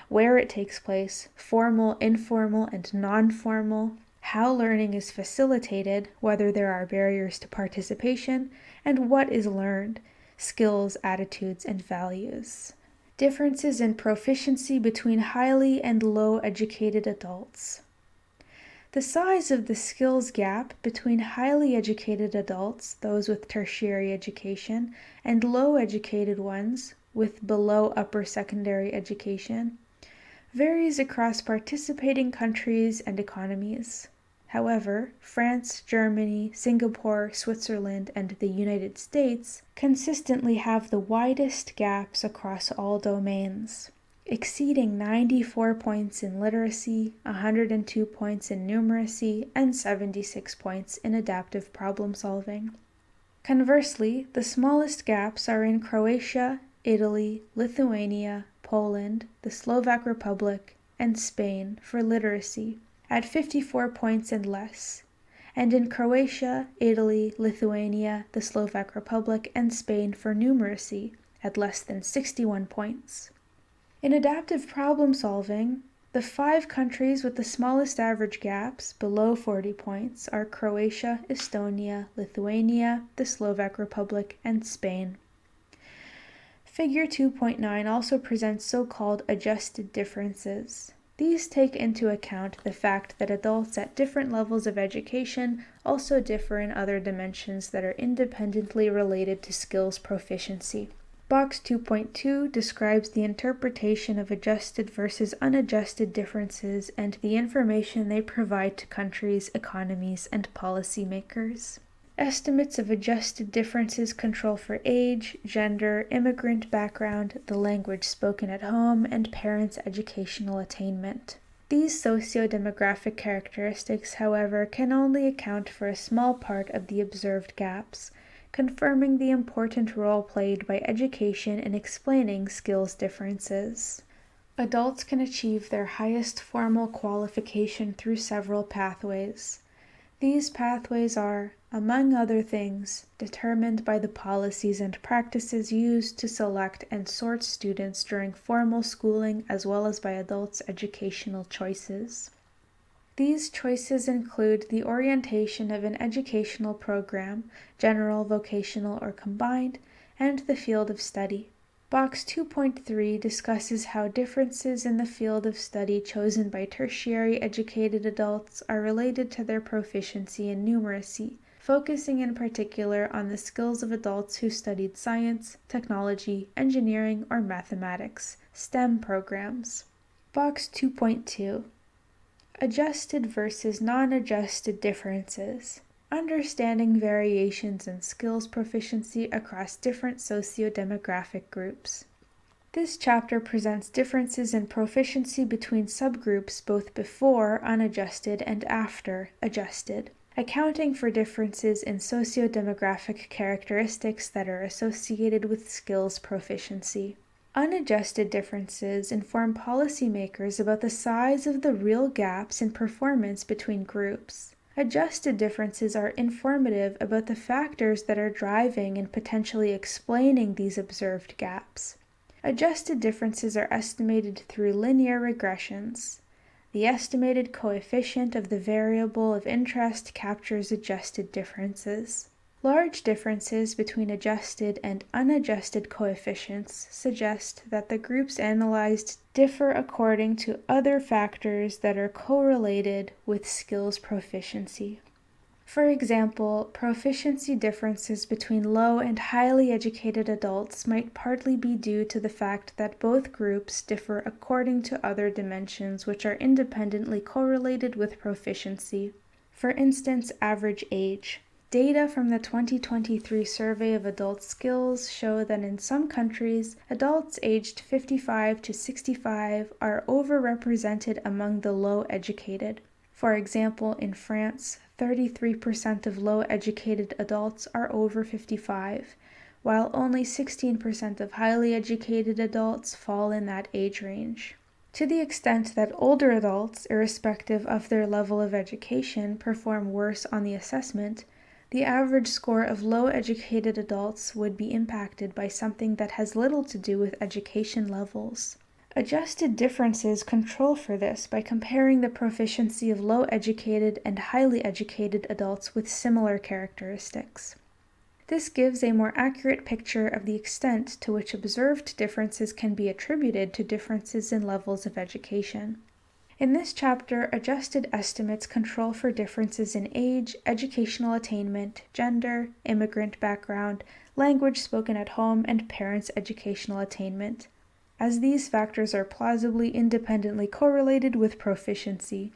where it takes place, formal, informal, and non-formal, how learning is facilitated, whether there are barriers to participation, and what is learned, skills, attitudes, and values. Differences in proficiency between highly and low educated adults. The size of the skills gap between highly educated adults, those with tertiary education, and low educated ones, with below upper secondary education, varies across participating countries and economies. However, France, Germany, Singapore, Switzerland, and the United States consistently have the widest gaps across all domains, exceeding 94 points in literacy, 102 points in numeracy, and 76 points in adaptive problem solving. Conversely, the smallest gaps are in Croatia, Italy, Lithuania, Poland, the Slovak Republic, and Spain for literacy, at 54 points and less, and in Croatia, Italy, Lithuania, the Slovak Republic, and Spain for numeracy, at less than 61 points. In adaptive problem solving, the 5 countries with the smallest average gaps, below 40 points, are Croatia, Estonia, Lithuania, the Slovak Republic, and Spain. Figure 2.9 also presents so-called adjusted differences. These take into account the fact that adults at different levels of education also differ in other dimensions that are independently related to skills proficiency. Box 2.2 describes the interpretation of adjusted versus unadjusted differences and the information they provide to countries, economies, and policymakers. Estimates of adjusted differences control for age, gender, immigrant background, the language spoken at home, and parents' educational attainment. These socio-demographic characteristics, however, can only account for a small part of the observed gaps, confirming the important role played by education in explaining skills differences. Adults can achieve their highest formal qualification through several pathways. These pathways are, among other things, determined by the policies and practices used to select and sort students during formal schooling as well as by adults' educational choices. These choices include the orientation of an educational program, general, vocational, or combined, and the field of study. Box 2.3 discusses how differences in the field of study chosen by tertiary educated adults are related to their proficiency in numeracy, focusing in particular on the skills of adults who studied science, technology, engineering, or mathematics, STEM programs. Box 2.2 Adjusted versus non-adjusted differences. Understanding variations in skills proficiency across different socio-demographic groups. This chapter presents differences in proficiency between subgroups both before unadjusted and after adjusted, accounting for differences in socio-demographic characteristics that are associated with skills proficiency. Unadjusted differences inform policymakers about the size of the real gaps in performance between groups. Adjusted differences are informative about the factors that are driving and potentially explaining these observed gaps. Adjusted differences are estimated through linear regressions. The estimated coefficient of the variable of interest captures adjusted differences. Large differences between adjusted and unadjusted coefficients suggest that the groups analyzed differ according to other factors that are correlated with skills proficiency. For example, proficiency differences between low and highly educated adults might partly be due to the fact that both groups differ according to other dimensions which are independently correlated with proficiency. For instance, average age. Data from the 2023 Survey of Adult Skills show that in some countries, adults aged 55 to 65 are overrepresented among the low-educated. For example, in France, 33% of low-educated adults are over 55, while only 16% of highly educated adults fall in that age range. To the extent that older adults, irrespective of their level of education, perform worse on the assessment, the average score of low-educated adults would be impacted by something that has little to do with education levels. Adjusted differences control for this by comparing the proficiency of low-educated and highly educated adults with similar characteristics. This gives a more accurate picture of the extent to which observed differences can be attributed to differences in levels of education. In this chapter, adjusted estimates control for differences in age, educational attainment, gender, immigrant background, language spoken at home, and parents' educational attainment, as these factors are plausibly independently correlated with proficiency.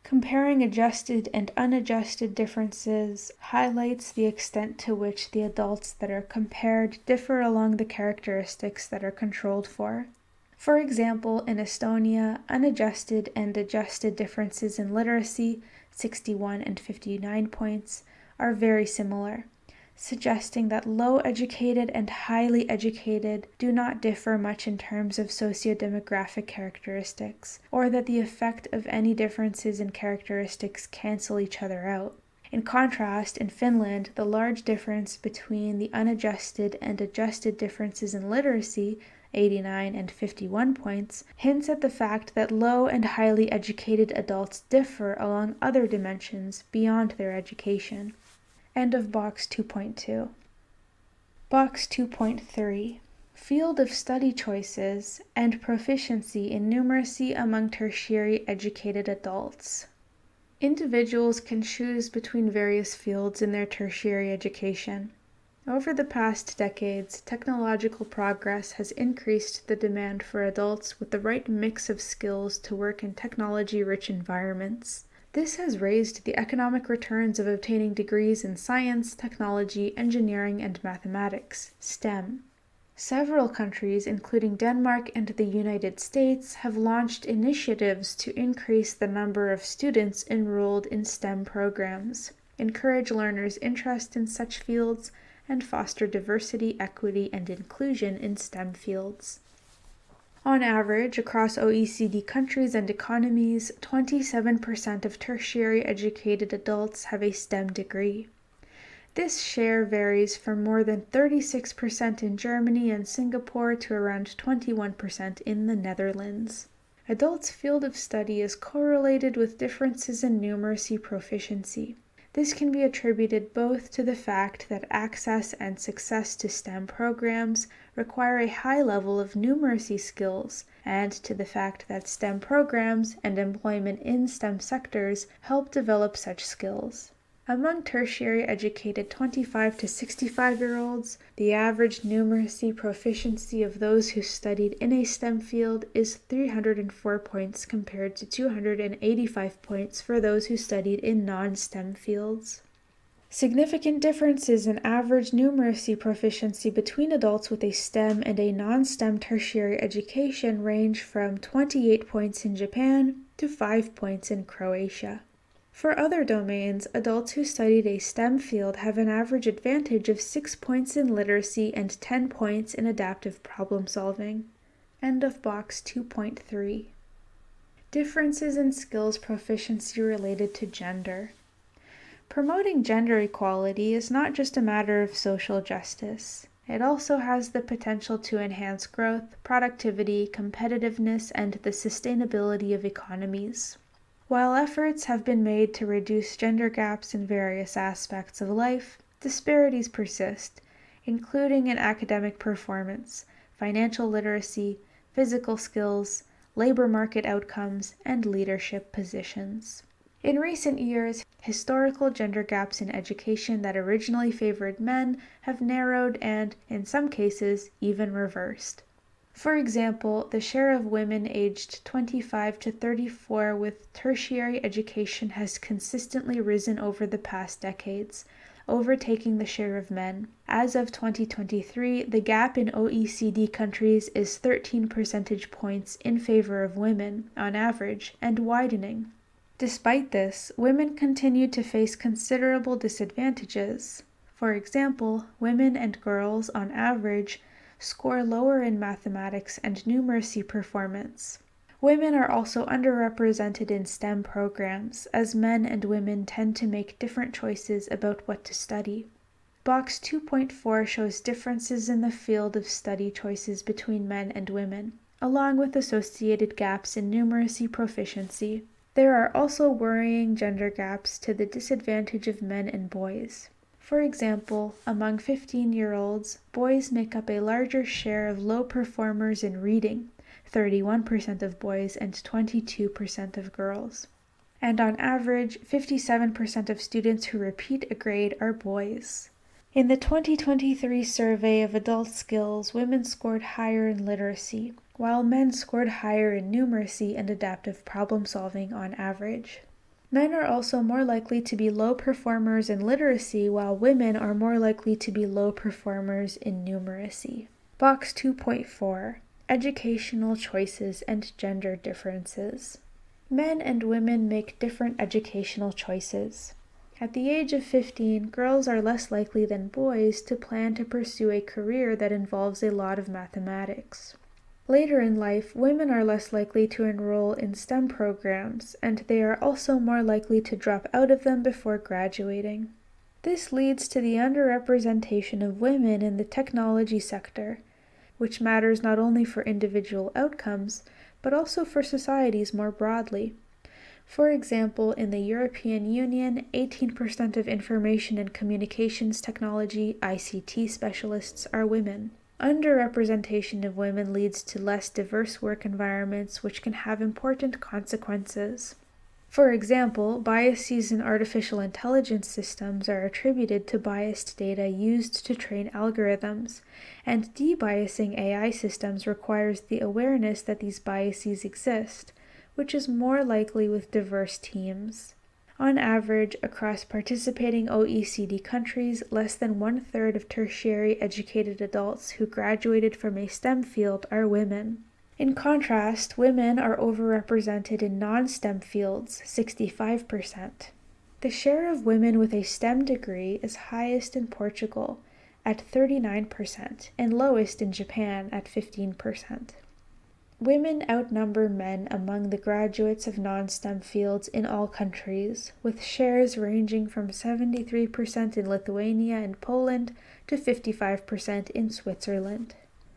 Comparing adjusted and unadjusted differences highlights the extent to which the adults that are compared differ along the characteristics that are controlled for. For example, in Estonia, unadjusted and adjusted differences in literacy, 61 and 59 points, are very similar, suggesting that low-educated and highly educated do not differ much in terms of socio-demographic characteristics, or that the effect of any differences in characteristics cancel each other out. In contrast, in Finland, the large difference between the unadjusted and adjusted differences in literacy, 89 and 51 points, hints at the fact that low and highly educated adults differ along other dimensions beyond their education. End of Box 2.2. Box 2.3. Field of study choices and proficiency in numeracy among tertiary educated adults. Individuals can choose between various fields in their tertiary education. Over the past decades, technological progress has increased the demand for adults with the right mix of skills to work in technology-rich environments. This has raised the economic returns of obtaining degrees in science, technology, engineering, and mathematics, STEM. Several countries, including Denmark and the United States, have launched initiatives to increase the number of students enrolled in STEM programs, encourage learners' interest in such fields, and foster diversity, equity, and inclusion in STEM fields. On average, across OECD countries and economies, 27% of tertiary educated adults have a STEM degree. This share varies from more than 36% in Germany and Singapore to around 21% in the Netherlands. Adults' field of study is correlated with differences in numeracy proficiency. This can be attributed both to the fact that access and success to STEM programs require a high level of numeracy skills, and to the fact that STEM programs and employment in STEM sectors help develop such skills. Among tertiary educated 25 to 65-year-olds, the average numeracy proficiency of those who studied in a STEM field is 304 points compared to 285 points for those who studied in non-STEM fields. Significant differences in average numeracy proficiency between adults with a STEM and a non-STEM tertiary education range from 28 points in Japan to 5 points in Croatia. For other domains, adults who studied a STEM field have an average advantage of 6 points in literacy and 10 points in adaptive problem solving. End of Box 2.3. Differences in skills proficiency related to gender. Promoting gender equality is not just a matter of social justice. It also has the potential to enhance growth, productivity, competitiveness, and the sustainability of economies. While efforts have been made to reduce gender gaps in various aspects of life, disparities persist, including in academic performance, financial literacy, physical skills, labor market outcomes, and leadership positions. In recent years, historical gender gaps in education that originally favored men have narrowed and, in some cases, even reversed. For example, the share of women aged 25 to 34 with tertiary education has consistently risen over the past decades, overtaking the share of men. As of 2023, the gap in OECD countries is 13 percentage points in favor of women, on average, and widening. Despite this, women continue to face considerable disadvantages. For example, women and girls, on average, score lower in mathematics and numeracy performance. Women are also underrepresented in STEM programs, as men and women tend to make different choices about what to study. Box 2.4 shows differences in the field of study choices between men and women, along with associated gaps in numeracy proficiency. There are also worrying gender gaps to the disadvantage of men and boys. For example, among 15-year-olds, boys make up a larger share of low performers in reading, 31% of boys and 22% of girls. And on average, 57% of students who repeat a grade are boys. In the 2023 survey of adult skills, women scored higher in literacy, while men scored higher in numeracy and adaptive problem-solving on average. Men are also more likely to be low performers in literacy, while women are more likely to be low performers in numeracy. Box 2.4. Educational choices and gender differences. Men and women make different educational choices. At the age of 15, girls are less likely than boys to plan to pursue a career that involves a lot of mathematics. Later in life, women are less likely to enroll in STEM programs, and they are also more likely to drop out of them before graduating. This leads to the underrepresentation of women in the technology sector, which matters not only for individual outcomes, but also for societies more broadly. For example, in the European Union, 18% of information and communications technology (ICT) specialists are women. Underrepresentation of women leads to less diverse work environments, which can have important consequences. For example, biases in artificial intelligence systems are attributed to biased data used to train algorithms, and debiasing AI systems requires the awareness that these biases exist, which is more likely with diverse teams. On average, across participating OECD countries, less than 1/3 of tertiary educated adults who graduated from a STEM field are women. In contrast, women are overrepresented in non-STEM fields, 65%. The share of women with a STEM degree is highest in Portugal, at 39%, and lowest in Japan at 15%. Women outnumber men among the graduates of non-STEM fields in all countries, with shares ranging from 73% in Lithuania and Poland to 55% in Switzerland.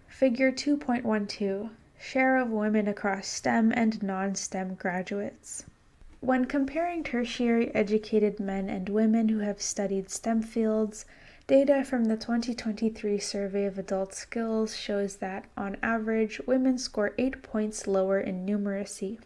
Figure 2.12. Share of women across STEM and non-STEM graduates. When comparing tertiary educated men and women who have studied STEM fields, data from the 2023 survey of adult skills shows that, on average, women score 8 points lower in numeracy.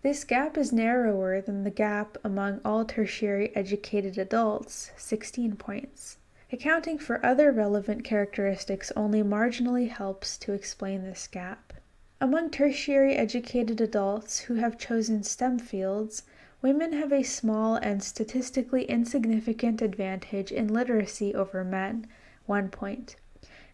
This gap is narrower than the gap among all tertiary educated adults, 16 points. Accounting for other relevant characteristics only marginally helps to explain this gap. Among tertiary educated adults who have chosen STEM fields, women have a small and statistically insignificant advantage in literacy over men, 1 point.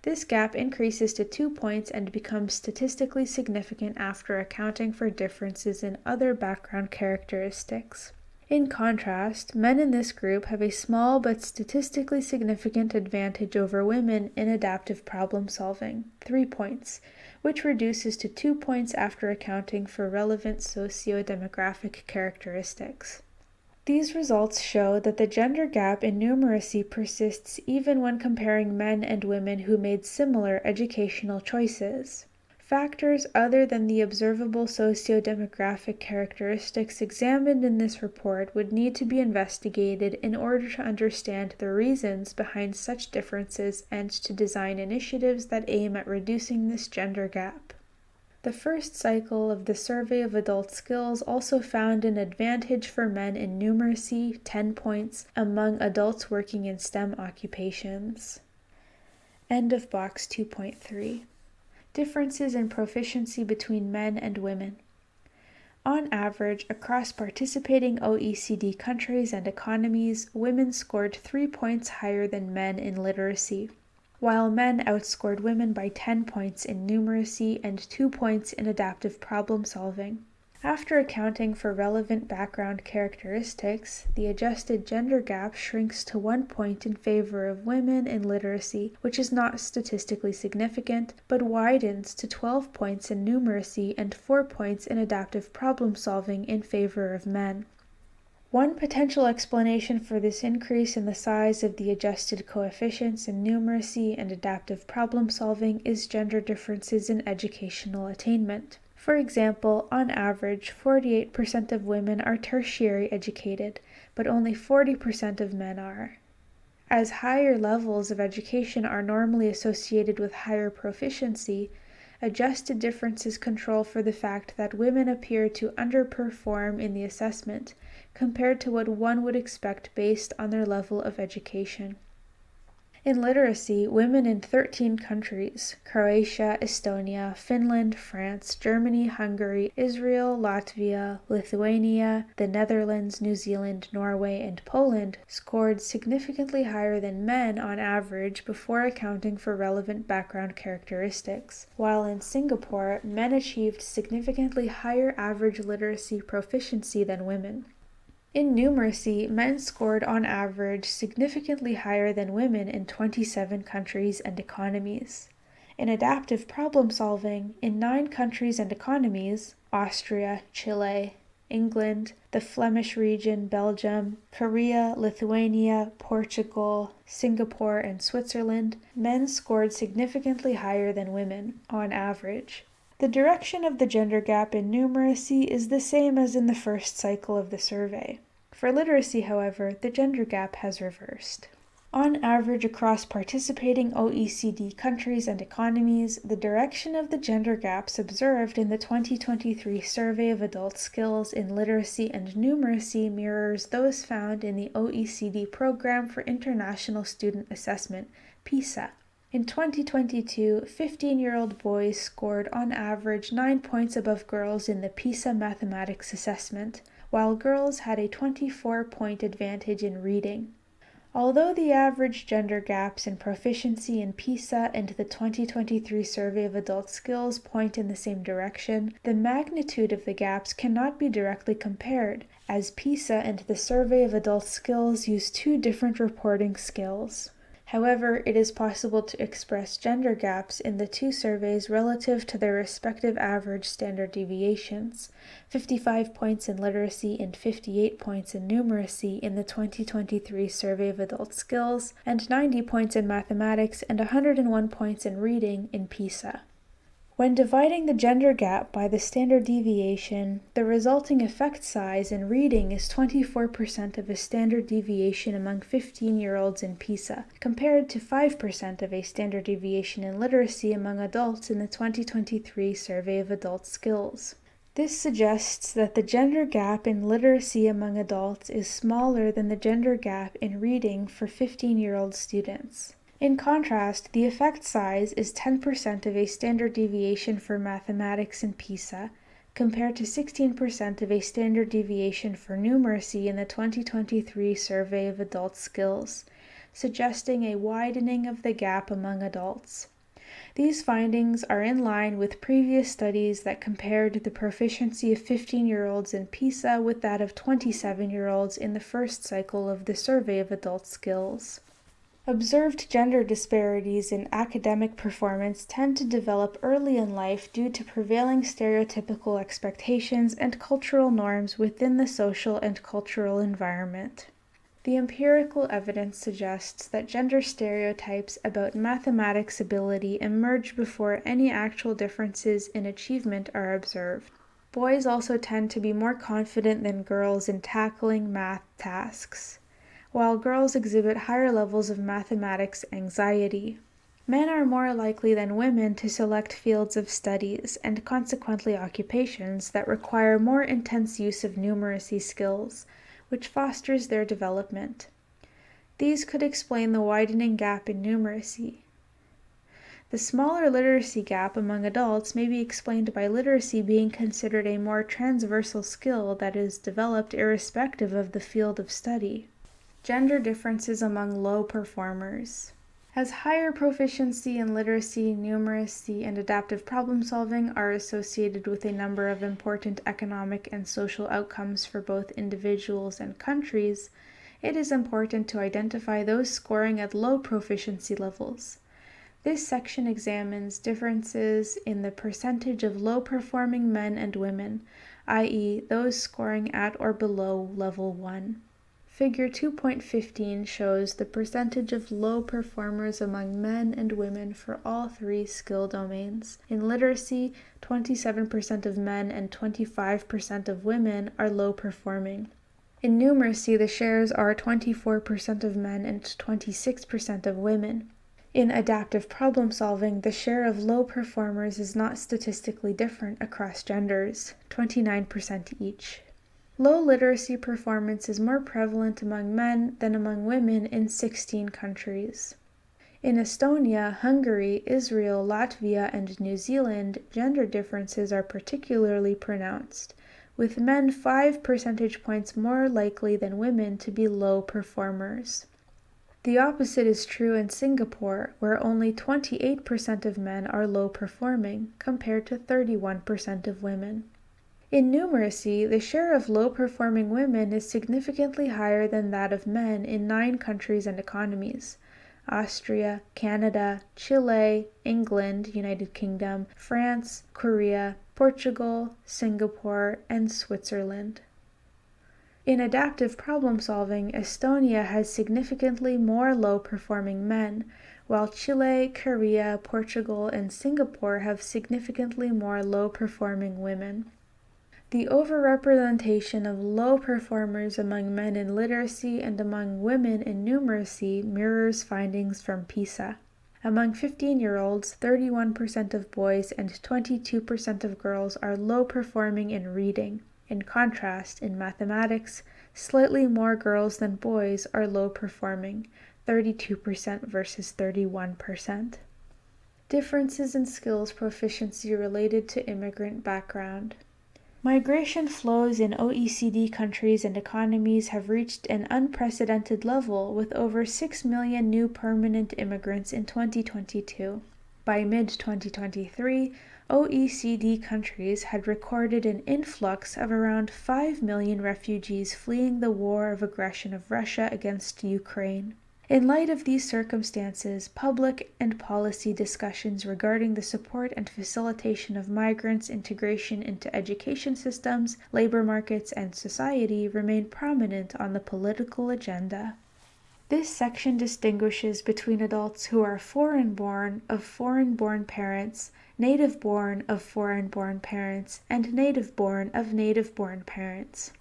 This gap increases to 2 points and becomes statistically significant after accounting for differences in other background characteristics. In contrast, men in this group have a small but statistically significant advantage over women in adaptive problem solving, 3 points, which reduces to 2 points after accounting for relevant socio-demographic characteristics. These results show that the gender gap in numeracy persists even when comparing men and women who made similar educational choices. Factors other than the observable socio-demographic characteristics examined in this report would need to be investigated in order to understand the reasons behind such differences and to design initiatives that aim at reducing this gender gap. The first cycle of the Survey of Adult Skills also found an advantage for men in numeracy, 10 points, among adults working in STEM occupations. End of box 2.3. Differences in proficiency between men and women. On average, across participating OECD countries and economies, women scored 3 points higher than men in literacy, while men outscored women by 10 points in numeracy and 2 points in adaptive problem solving. After accounting for relevant background characteristics, the adjusted gender gap shrinks to 1 point in favor of women in literacy, which is not statistically significant, but widens to 12 points in numeracy and 4 points in adaptive problem solving in favor of men. One potential explanation for this increase in the size of the adjusted coefficients in numeracy and adaptive problem solving is gender differences in educational attainment. For example, on average, 48% of women are tertiary educated, but only 40% of men are. As higher levels of education are normally associated with higher proficiency, adjusted differences control for the fact that women appear to underperform in the assessment compared to what one would expect based on their level of education. In literacy, women in 13 countries, Croatia, Estonia, Finland, France, Germany, Hungary, Israel, Latvia, Lithuania, the Netherlands, New Zealand, Norway, and Poland, scored significantly higher than men on average before accounting for relevant background characteristics, while in Singapore, men achieved significantly higher average literacy proficiency than women. In numeracy, men scored on average significantly higher than women in 27 countries and economies. In adaptive problem solving, in 9 countries and economies, Austria, Chile, England, the Flemish region, Belgium, Korea, Lithuania, Portugal, Singapore, and Switzerland, men scored significantly higher than women, on average. The direction of the gender gap in numeracy is the same as in the first cycle of the survey. For literacy, however, the gender gap has reversed. On average across participating OECD countries and economies, the direction of the gender gaps observed in the 2023 Survey of Adult Skills in Literacy and Numeracy mirrors those found in the OECD Program for International Student Assessment, PISA. In 2022, 15-year-old boys scored on average 9 points above girls in the PISA mathematics assessment, while girls had a 24-point advantage in reading. Although the average gender gaps in proficiency in PISA and the 2023 Survey of Adult Skills point in the same direction, the magnitude of the gaps cannot be directly compared, as PISA and the Survey of Adult Skills use 2 different reporting scales. However, it is possible to express gender gaps in the 2 surveys relative to their respective average standard deviations, 55 points in literacy and 58 points in numeracy in the 2023 Survey of Adult Skills, and 90 points in mathematics and 101 points in reading in PISA. When dividing the gender gap by the standard deviation, the resulting effect size in reading is 24% of a standard deviation among 15-year-olds in PISA, compared to 5% of a standard deviation in literacy among adults in the 2023 Survey of Adult Skills. This suggests that the gender gap in literacy among adults is smaller than the gender gap in reading for 15-year-old students. In contrast, the effect size is 10% of a standard deviation for mathematics in PISA, compared to 16% of a standard deviation for numeracy in the 2023 Survey of Adult Skills, suggesting a widening of the gap among adults. These findings are in line with previous studies that compared the proficiency of 15-year-olds in PISA with that of 27-year-olds in the first cycle of the Survey of Adult Skills. Observed gender disparities in academic performance tend to develop early in life due to prevailing stereotypical expectations and cultural norms within the social and cultural environment. The empirical evidence suggests that gender stereotypes about mathematics ability emerge before any actual differences in achievement are observed. Boys also tend to be more confident than girls in tackling math tasks, while girls exhibit higher levels of mathematics anxiety. Men are more likely than women to select fields of studies and consequently occupations that require more intense use of numeracy skills, which fosters their development. These could explain the widening gap in numeracy. The smaller literacy gap among adults may be explained by literacy being considered a more transversal skill that is developed irrespective of the field of study. Gender differences among low performers. As higher proficiency in literacy, numeracy, and adaptive problem solving are associated with a number of important economic and social outcomes for both individuals and countries, it is important to identify those scoring at low proficiency levels. This section examines differences in the percentage of low-performing men and women, i.e., those scoring at or below level 1. Figure 2.15 shows the percentage of low performers among men and women for all 3 skill domains. In literacy, 27% of men and 25% of women are low performing. In numeracy, the shares are 24% of men and 26% of women. In adaptive problem solving, the share of low performers is not statistically different across genders, 29% each. Low literacy performance is more prevalent among men than among women in 16 countries. In Estonia, Hungary, Israel, Latvia, and New Zealand, gender differences are particularly pronounced, with men 5 percentage points more likely than women to be low performers. The opposite is true in Singapore, where only 28% of men are low performing, compared to 31% of women. In numeracy, the share of low-performing women is significantly higher than that of men in 9 countries and economies: Austria, Canada, Chile, England, United Kingdom, France, Korea, Portugal, Singapore, and Switzerland. In adaptive problem-solving, Estonia has significantly more low-performing men, while Chile, Korea, Portugal, and Singapore have significantly more low-performing women. The overrepresentation of low performers among men in literacy and among women in numeracy mirrors findings from PISA. Among 15-year-olds, 31% of boys and 22% of girls are low performing in reading. In contrast, in mathematics, slightly more girls than boys are low performing, 32% versus 31%. Differences in skills proficiency related to immigrant background. Migration flows in OECD countries and economies have reached an unprecedented level, with over 6 million new permanent immigrants in 2022. By mid-2023, OECD countries had recorded an influx of around 5 million refugees fleeing the war of aggression of Russia against Ukraine. In light of these circumstances, public and policy discussions regarding the support and facilitation of migrants' integration into education systems, labor markets, and society remain prominent on the political agenda. This section distinguishes between adults who are foreign-born of foreign-born parents, native-born of foreign-born parents, and native-born of native-born parents.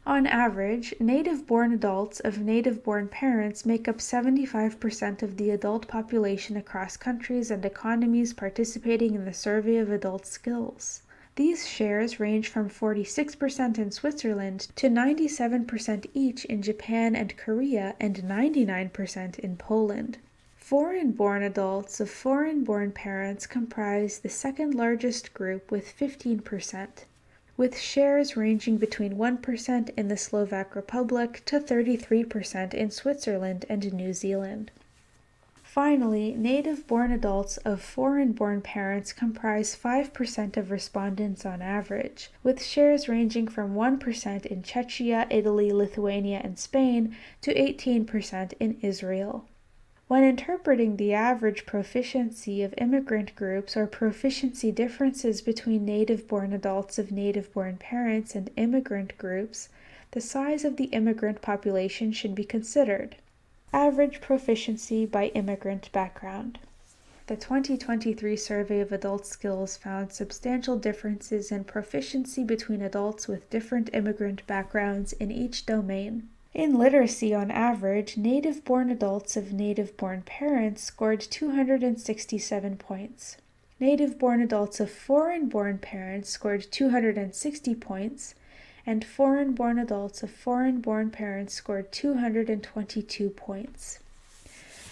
On average, native-born adults of native-born parents make up 75% of the adult population across countries and economies participating in the survey of adult skills. These shares range from 46% in Switzerland to 97% each in Japan and Korea and 99% in Poland. Foreign-born adults of foreign-born parents comprise the second largest group with 15%. With shares ranging between 1% in the Slovak Republic to 33% in Switzerland and New Zealand. Finally, native-born adults of foreign-born parents comprise 5% of respondents on average, with shares ranging from 1% in Czechia, Italy, Lithuania, and Spain to 18% in Israel. When interpreting the average proficiency of immigrant groups or proficiency differences between native-born adults of native-born parents and immigrant groups, the size of the immigrant population should be considered. Average proficiency by immigrant background. The 2023 survey of adult skills found substantial differences in proficiency between adults with different immigrant backgrounds in each domain. In literacy, on average, native-born adults of native-born parents scored 267 points. Native-born adults of foreign-born parents scored 260 points, and foreign-born adults of foreign-born parents scored 222 points.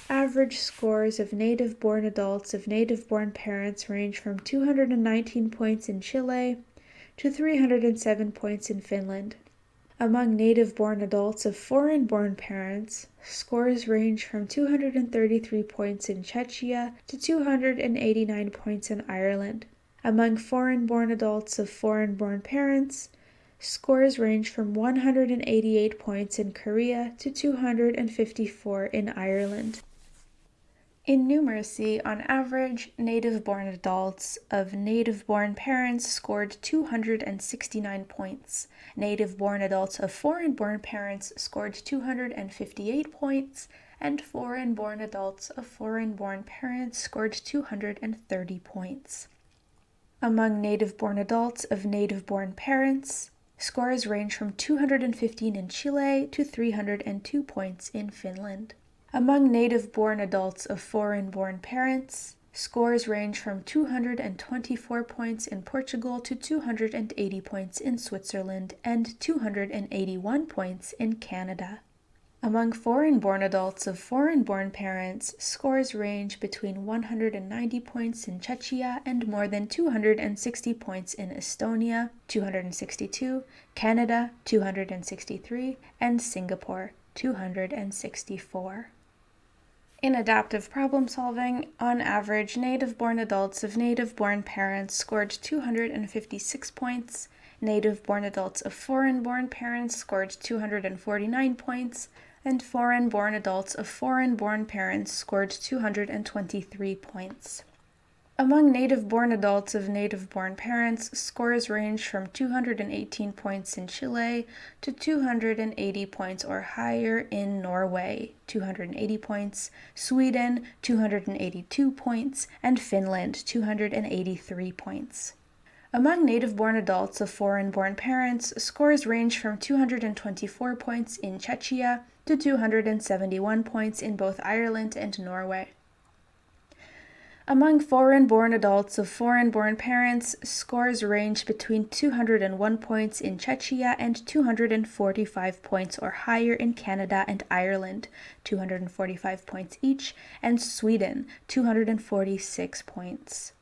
Average scores of native-born adults of native-born parents range from 219 points in Chile to 307 points in Finland. Among native-born adults of foreign-born parents, scores range from 233 points in Czechia to 289 points in Ireland. Among foreign-born adults of foreign-born parents, scores range from 188 points in Korea to 254 in Ireland. In numeracy, on average, native-born adults of native-born parents scored 269 points. Native-born adults of foreign-born parents scored 258 points, and foreign-born adults of foreign-born parents scored 230 points. Among native-born adults of native-born parents, scores range from 215 in Chile to 302 points in Finland. Among native-born adults of foreign-born parents, scores range from 224 points in Portugal to 280 points in Switzerland and 281 points in Canada. Among foreign-born adults of foreign-born parents, scores range between 190 points in Czechia and more than 260 points in Estonia, 262, Canada, 263, and Singapore, 264. In adaptive problem solving, on average, native-born adults of native-born parents scored 256 points, native-born adults of foreign-born parents scored 249 points, and foreign-born adults of foreign-born parents scored 223 points. Among native-born adults of native-born parents, scores range from 218 points in Chile to 280 points or higher in Norway, 280 points, Sweden, 282 points, and Finland, 283 points. Among native-born adults of foreign-born parents, scores range from 224 points in Czechia to 271 points in both Ireland and Norway. Among foreign-born adults of foreign-born parents, scores range between 201 points in Czechia and 245 points or higher in Canada and Ireland, 245 points each, and Sweden, 246 points.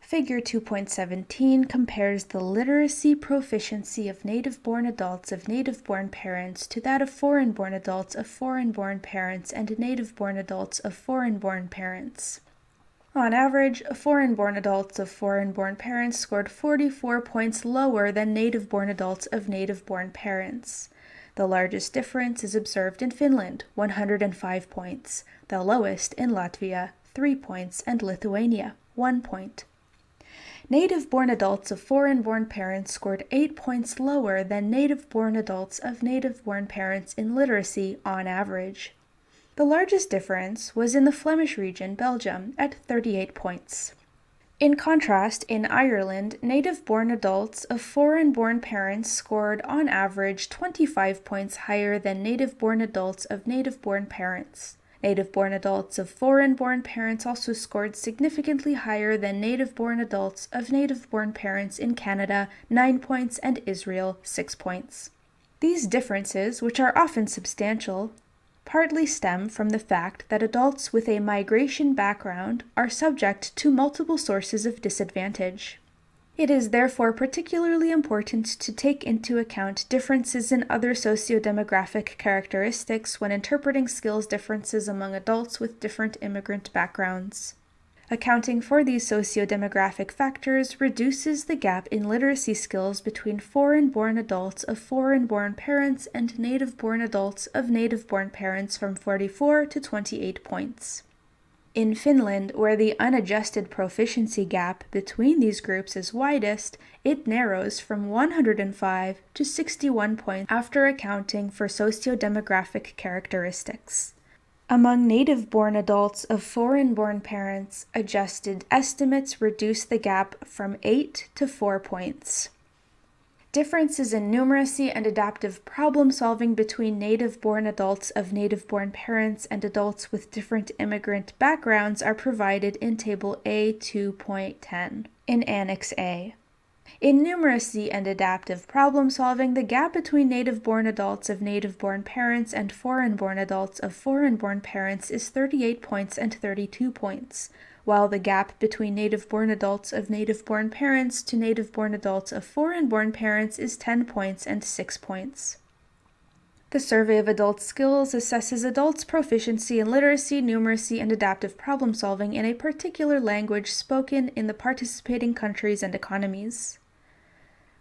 Figure 2.17 compares the literacy proficiency of native-born adults of native-born parents to that of foreign-born adults of foreign-born parents and native-born adults of foreign-born parents. On average, foreign-born adults of foreign-born parents scored 44 points lower than native-born adults of native-born parents. The largest difference is observed in Finland, 105 points, the lowest in Latvia, 3 points, and Lithuania, 1 point. Native-born adults of foreign-born parents scored 8 points lower than native-born adults of native-born parents in literacy on average. The largest difference was in the Flemish region, Belgium, at 38 points. In contrast, in Ireland, native-born adults of foreign-born parents scored on average 25 points higher than native-born adults of native-born parents. Native-born adults of foreign-born parents also scored significantly higher than native-born adults of native-born parents in Canada, 9 points, and Israel, 6 points. These differences, which are often substantial, partly stem from the fact that adults with a migration background are subject to multiple sources of disadvantage. It is therefore particularly important to take into account differences in other sociodemographic characteristics when interpreting skills differences among adults with different immigrant backgrounds. Accounting for these sociodemographic factors reduces the gap in literacy skills between foreign-born adults of foreign-born parents and native-born adults of native-born parents from 44 to 28 points. In Finland, where the unadjusted proficiency gap between these groups is widest, it narrows from 105 to 61 points after accounting for sociodemographic characteristics. Among native-born adults of foreign-born parents, adjusted estimates reduce the gap from 8 to 4 points. Differences in numeracy and adaptive problem-solving between native-born adults of native-born parents and adults with different immigrant backgrounds are provided in Table A2.10 in Annex A. In numeracy and adaptive problem-solving, the gap between native-born adults of native-born parents and foreign-born adults of foreign-born parents is 38 points and 32 points, while the gap between native-born adults of native-born parents to native-born adults of foreign-born parents is 10 points and 6 points. The Survey of Adult Skills assesses adults' proficiency in literacy, numeracy, and adaptive problem-solving in a particular language spoken in the participating countries and economies.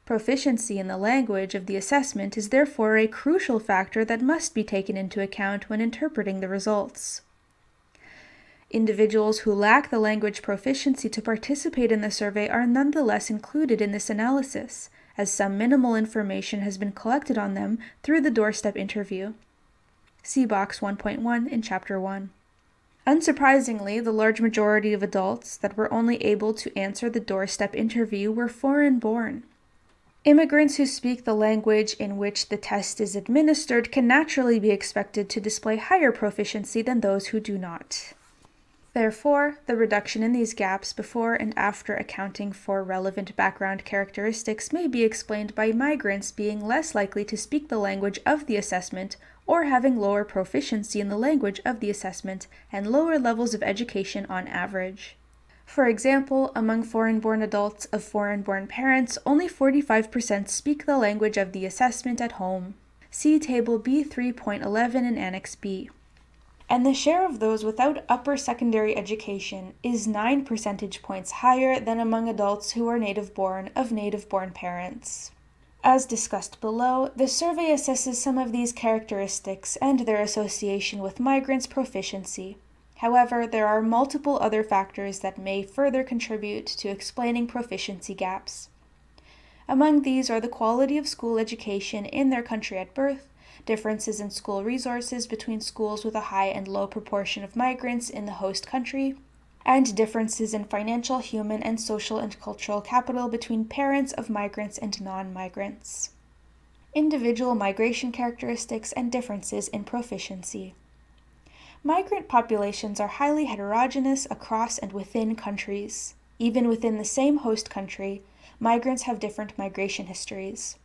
Proficiency in the language of the assessment is therefore a crucial factor that must be taken into account when interpreting the results. Individuals who lack the language proficiency to participate in the survey are nonetheless included in this analysis, as some minimal information has been collected on them through the doorstep interview. See Box 1.1 in Chapter 1. Unsurprisingly, the large majority of adults that were only able to answer the doorstep interview were foreign-born. Immigrants who speak the language in which the test is administered can naturally be expected to display higher proficiency than those who do not. Therefore, the reduction in these gaps before and after accounting for relevant background characteristics may be explained by migrants being less likely to speak the language of the assessment or having lower proficiency in the language of the assessment and lower levels of education on average. For example, among foreign-born adults of foreign-born parents, only 45% speak the language of the assessment at home. See Table B 3.11 in Annex B. And the share of those without upper secondary education is 9 percentage points higher than among adults who are native-born of native-born parents. As discussed below, the survey assesses some of these characteristics and their association with migrants' proficiency. However, there are multiple other factors that may further contribute to explaining proficiency gaps. Among these are the quality of school education in their country at birth, differences in school resources between schools with a high and low proportion of migrants in the host country, and differences in financial, human, and social and cultural capital between parents of migrants and non-migrants. Individual migration characteristics and differences in proficiency. Migrant populations are highly heterogeneous across and within countries. Even within the same host country, migrants have different migration histories.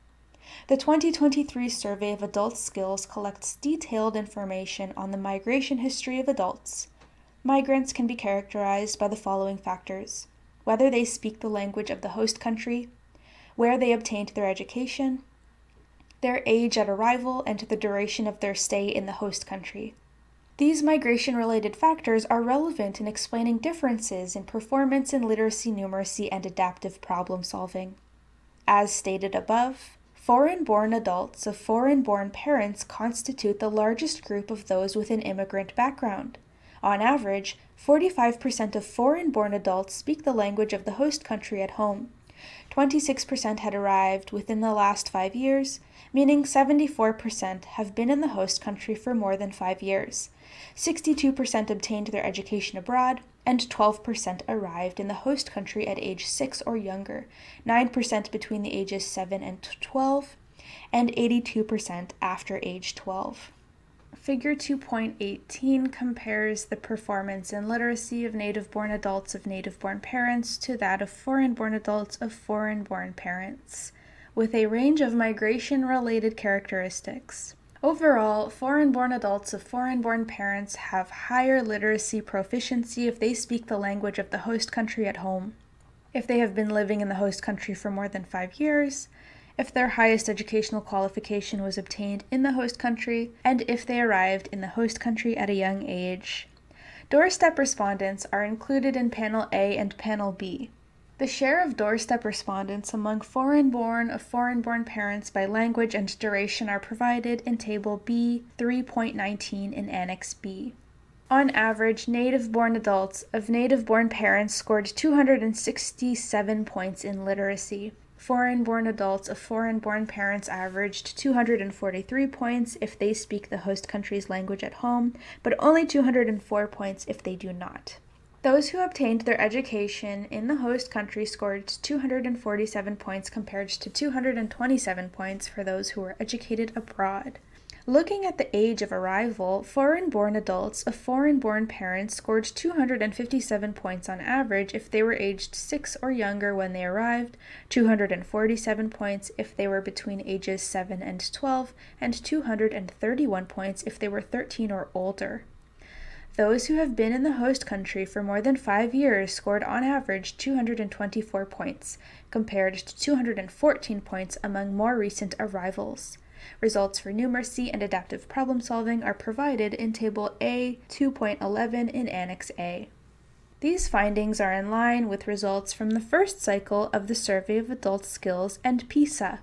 The 2023 Survey of Adult Skills collects detailed information on the migration history of adults. Migrants can be characterized by the following factors: whether they speak the language of the host country, where they obtained their education, their age at arrival, and the duration of their stay in the host country. These migration-related factors are relevant in explaining differences in performance in literacy, numeracy, and adaptive problem-solving. As stated above, foreign-born adults of foreign-born parents constitute the largest group of those with an immigrant background. On average, 45% of foreign-born adults speak the language of the host country at home. 26% had arrived within the last 5 years, meaning 74% have been in the host country for more than 5 years. 62% obtained their education abroad, and 12% arrived in the host country at age 6 or younger, 9% between the ages 7 and 12, and 82% after age 12. Figure 2.18 compares the performance in literacy of native-born adults of native-born parents to that of foreign-born adults of foreign-born parents, with a range of migration-related characteristics. Overall, foreign-born adults of foreign-born parents have higher literacy proficiency if they speak the language of the host country at home, if they have been living in the host country for more than 5 years, if their highest educational qualification was obtained in the host country, and if they arrived in the host country at a young age. Doorstep respondents are included in Panel A and Panel B. The share of doorstep respondents among foreign-born of foreign-born parents by language and duration are provided in Table B 3.19 in Annex B. On average, native-born adults of native-born parents scored 267 points in literacy. Foreign-born adults of foreign-born parents averaged 243 points if they speak the host country's language at home, but only 204 points if they do not. Those who obtained their education in the host country scored 247 points compared to 227 points for those who were educated abroad. Looking at the age of arrival, foreign-born adults of foreign-born parents scored 257 points on average if they were aged 6 or younger when they arrived, 247 points if they were between ages 7 and 12, and 231 points if they were 13 or older. Those who have been in the host country for more than 5 years scored on average 224 points, compared to 214 points among more recent arrivals. Results for numeracy and adaptive problem solving are provided in Table A 2.11 in Annex A. These findings are in line with results from the first cycle of the Survey of Adult Skills and PISA.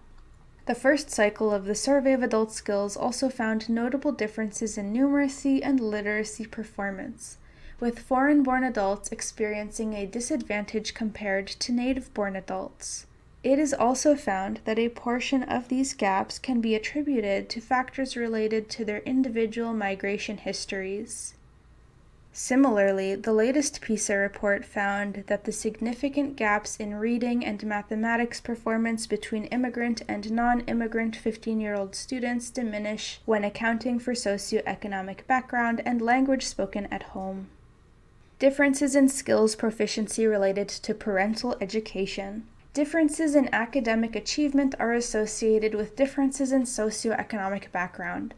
The first cycle of the Survey of Adult Skills also found notable differences in numeracy and literacy performance, with foreign-born adults experiencing a disadvantage compared to native-born adults. It is also found that a portion of these gaps can be attributed to factors related to their individual migration histories. Similarly, the latest PISA report found that the significant gaps in reading and mathematics performance between immigrant and non-immigrant 15-year-old students diminish when accounting for socioeconomic background and language spoken at home. Differences in skills proficiency related to parental education. Differences in academic achievement are associated with differences in socioeconomic background.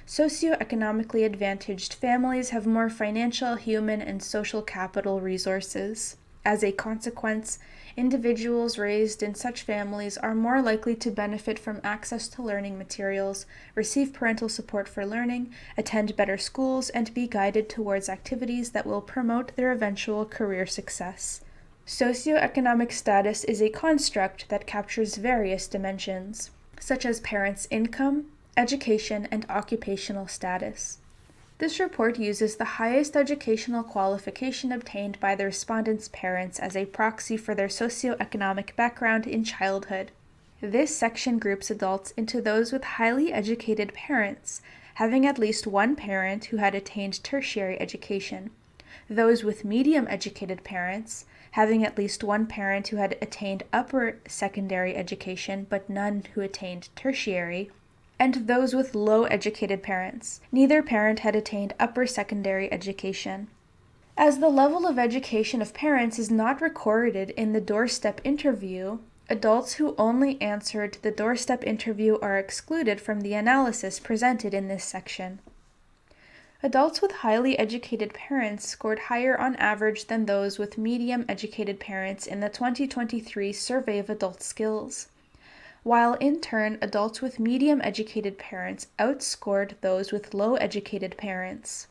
socioeconomically advantaged families have more financial, human, and social capital resources. As a consequence, individuals raised in such families are more likely to benefit from access to learning materials, receive parental support for learning, attend better schools, and be guided towards activities that will promote their eventual career success. Socioeconomic status is a construct that captures various dimensions, such as parents' income, education, and occupational status. This report uses the highest educational qualification obtained by the respondents' parents as a proxy for their socioeconomic background in childhood. This section groups adults into those with highly educated parents, having at least one parent who had attained tertiary education, those with medium-educated parents, having at least one parent who had attained upper secondary education but none who attained tertiary, and those with low-educated parents. Neither parent had attained upper secondary education. As the level of education of parents is not recorded in the doorstep interview, adults who only answered the doorstep interview are excluded from the analysis presented in this section. Adults with highly educated parents scored higher on average than those with medium-educated parents in the 2023 Survey of Adult Skills, while in turn adults with medium-educated parents outscored those with low-educated parents.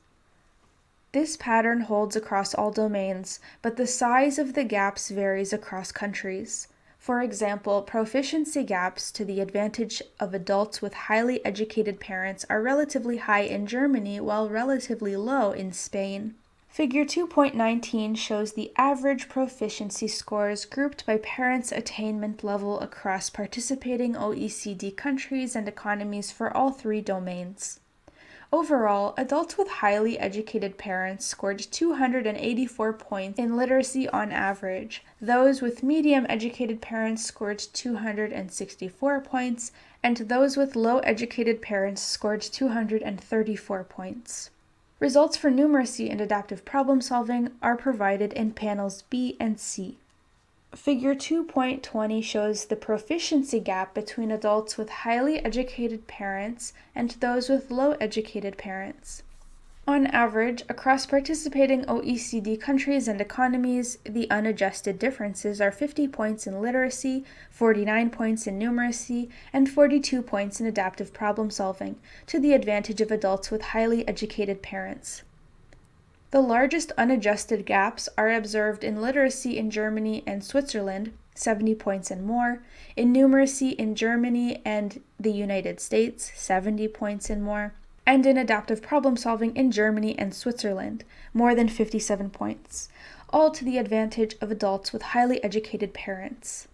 This pattern holds across all domains, but the size of the gaps varies across countries. For example, proficiency gaps to the advantage of adults with highly educated parents are relatively high in Germany while relatively low in Spain. Figure 2.19 shows the average proficiency scores grouped by parents' attainment level across participating OECD countries and economies for all three domains. Overall, adults with highly educated parents scored 284 points in literacy on average. Those with medium-educated parents scored 264 points, and those with low-educated parents scored 234 points. Results for numeracy and adaptive problem solving are provided in panels B and C. Figure 2.20 shows the proficiency gap between adults with highly educated parents and those with low-educated parents. On average, across participating OECD countries and economies, the unadjusted differences are 50 points in literacy, 49 points in numeracy, and 42 points in adaptive problem solving, to the advantage of adults with highly educated parents. The largest unadjusted gaps are observed in literacy in Germany and Switzerland, 70 points and more, in numeracy in Germany and the United States, 70 points and more, and in adaptive problem solving in Germany and Switzerland, more than 57 points, all to the advantage of adults with highly educated parents.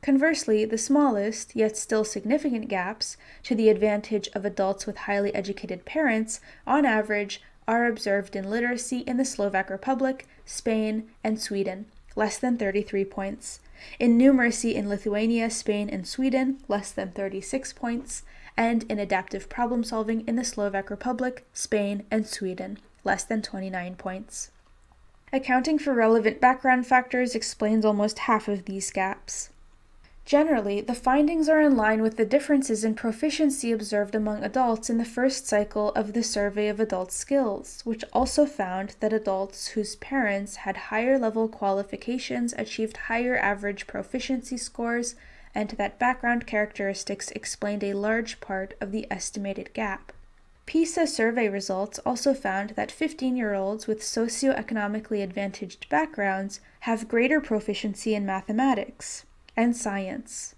Conversely, the smallest, yet still significant gaps, to the advantage of adults with highly educated parents, on average, are observed in literacy in the Slovak Republic, Spain, and Sweden, less than 33 points, in numeracy in Lithuania, Spain, and Sweden, less than 36 points, and in adaptive problem solving in the Slovak Republic, Spain, and Sweden, less than 29 points. Accounting for relevant background factors explains almost half of these gaps. Generally, the findings are in line with the differences in proficiency observed among adults in the first cycle of the Survey of Adult Skills, which also found that adults whose parents had higher level qualifications achieved higher average proficiency scores, and that background characteristics explained a large part of the estimated gap. PISA survey results also found that 15-year-olds with socioeconomically advantaged backgrounds have greater proficiency in mathematics and science.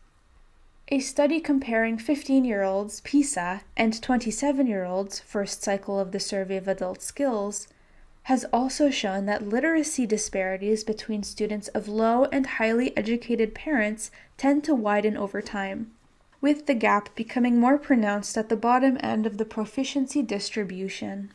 A study comparing 15-year-olds PISA and 27-year-olds first cycle of the Survey of Adult Skills has also shown that literacy disparities between students of low and highly educated parents tend to widen over time, with the gap becoming more pronounced at the bottom end of the proficiency distribution.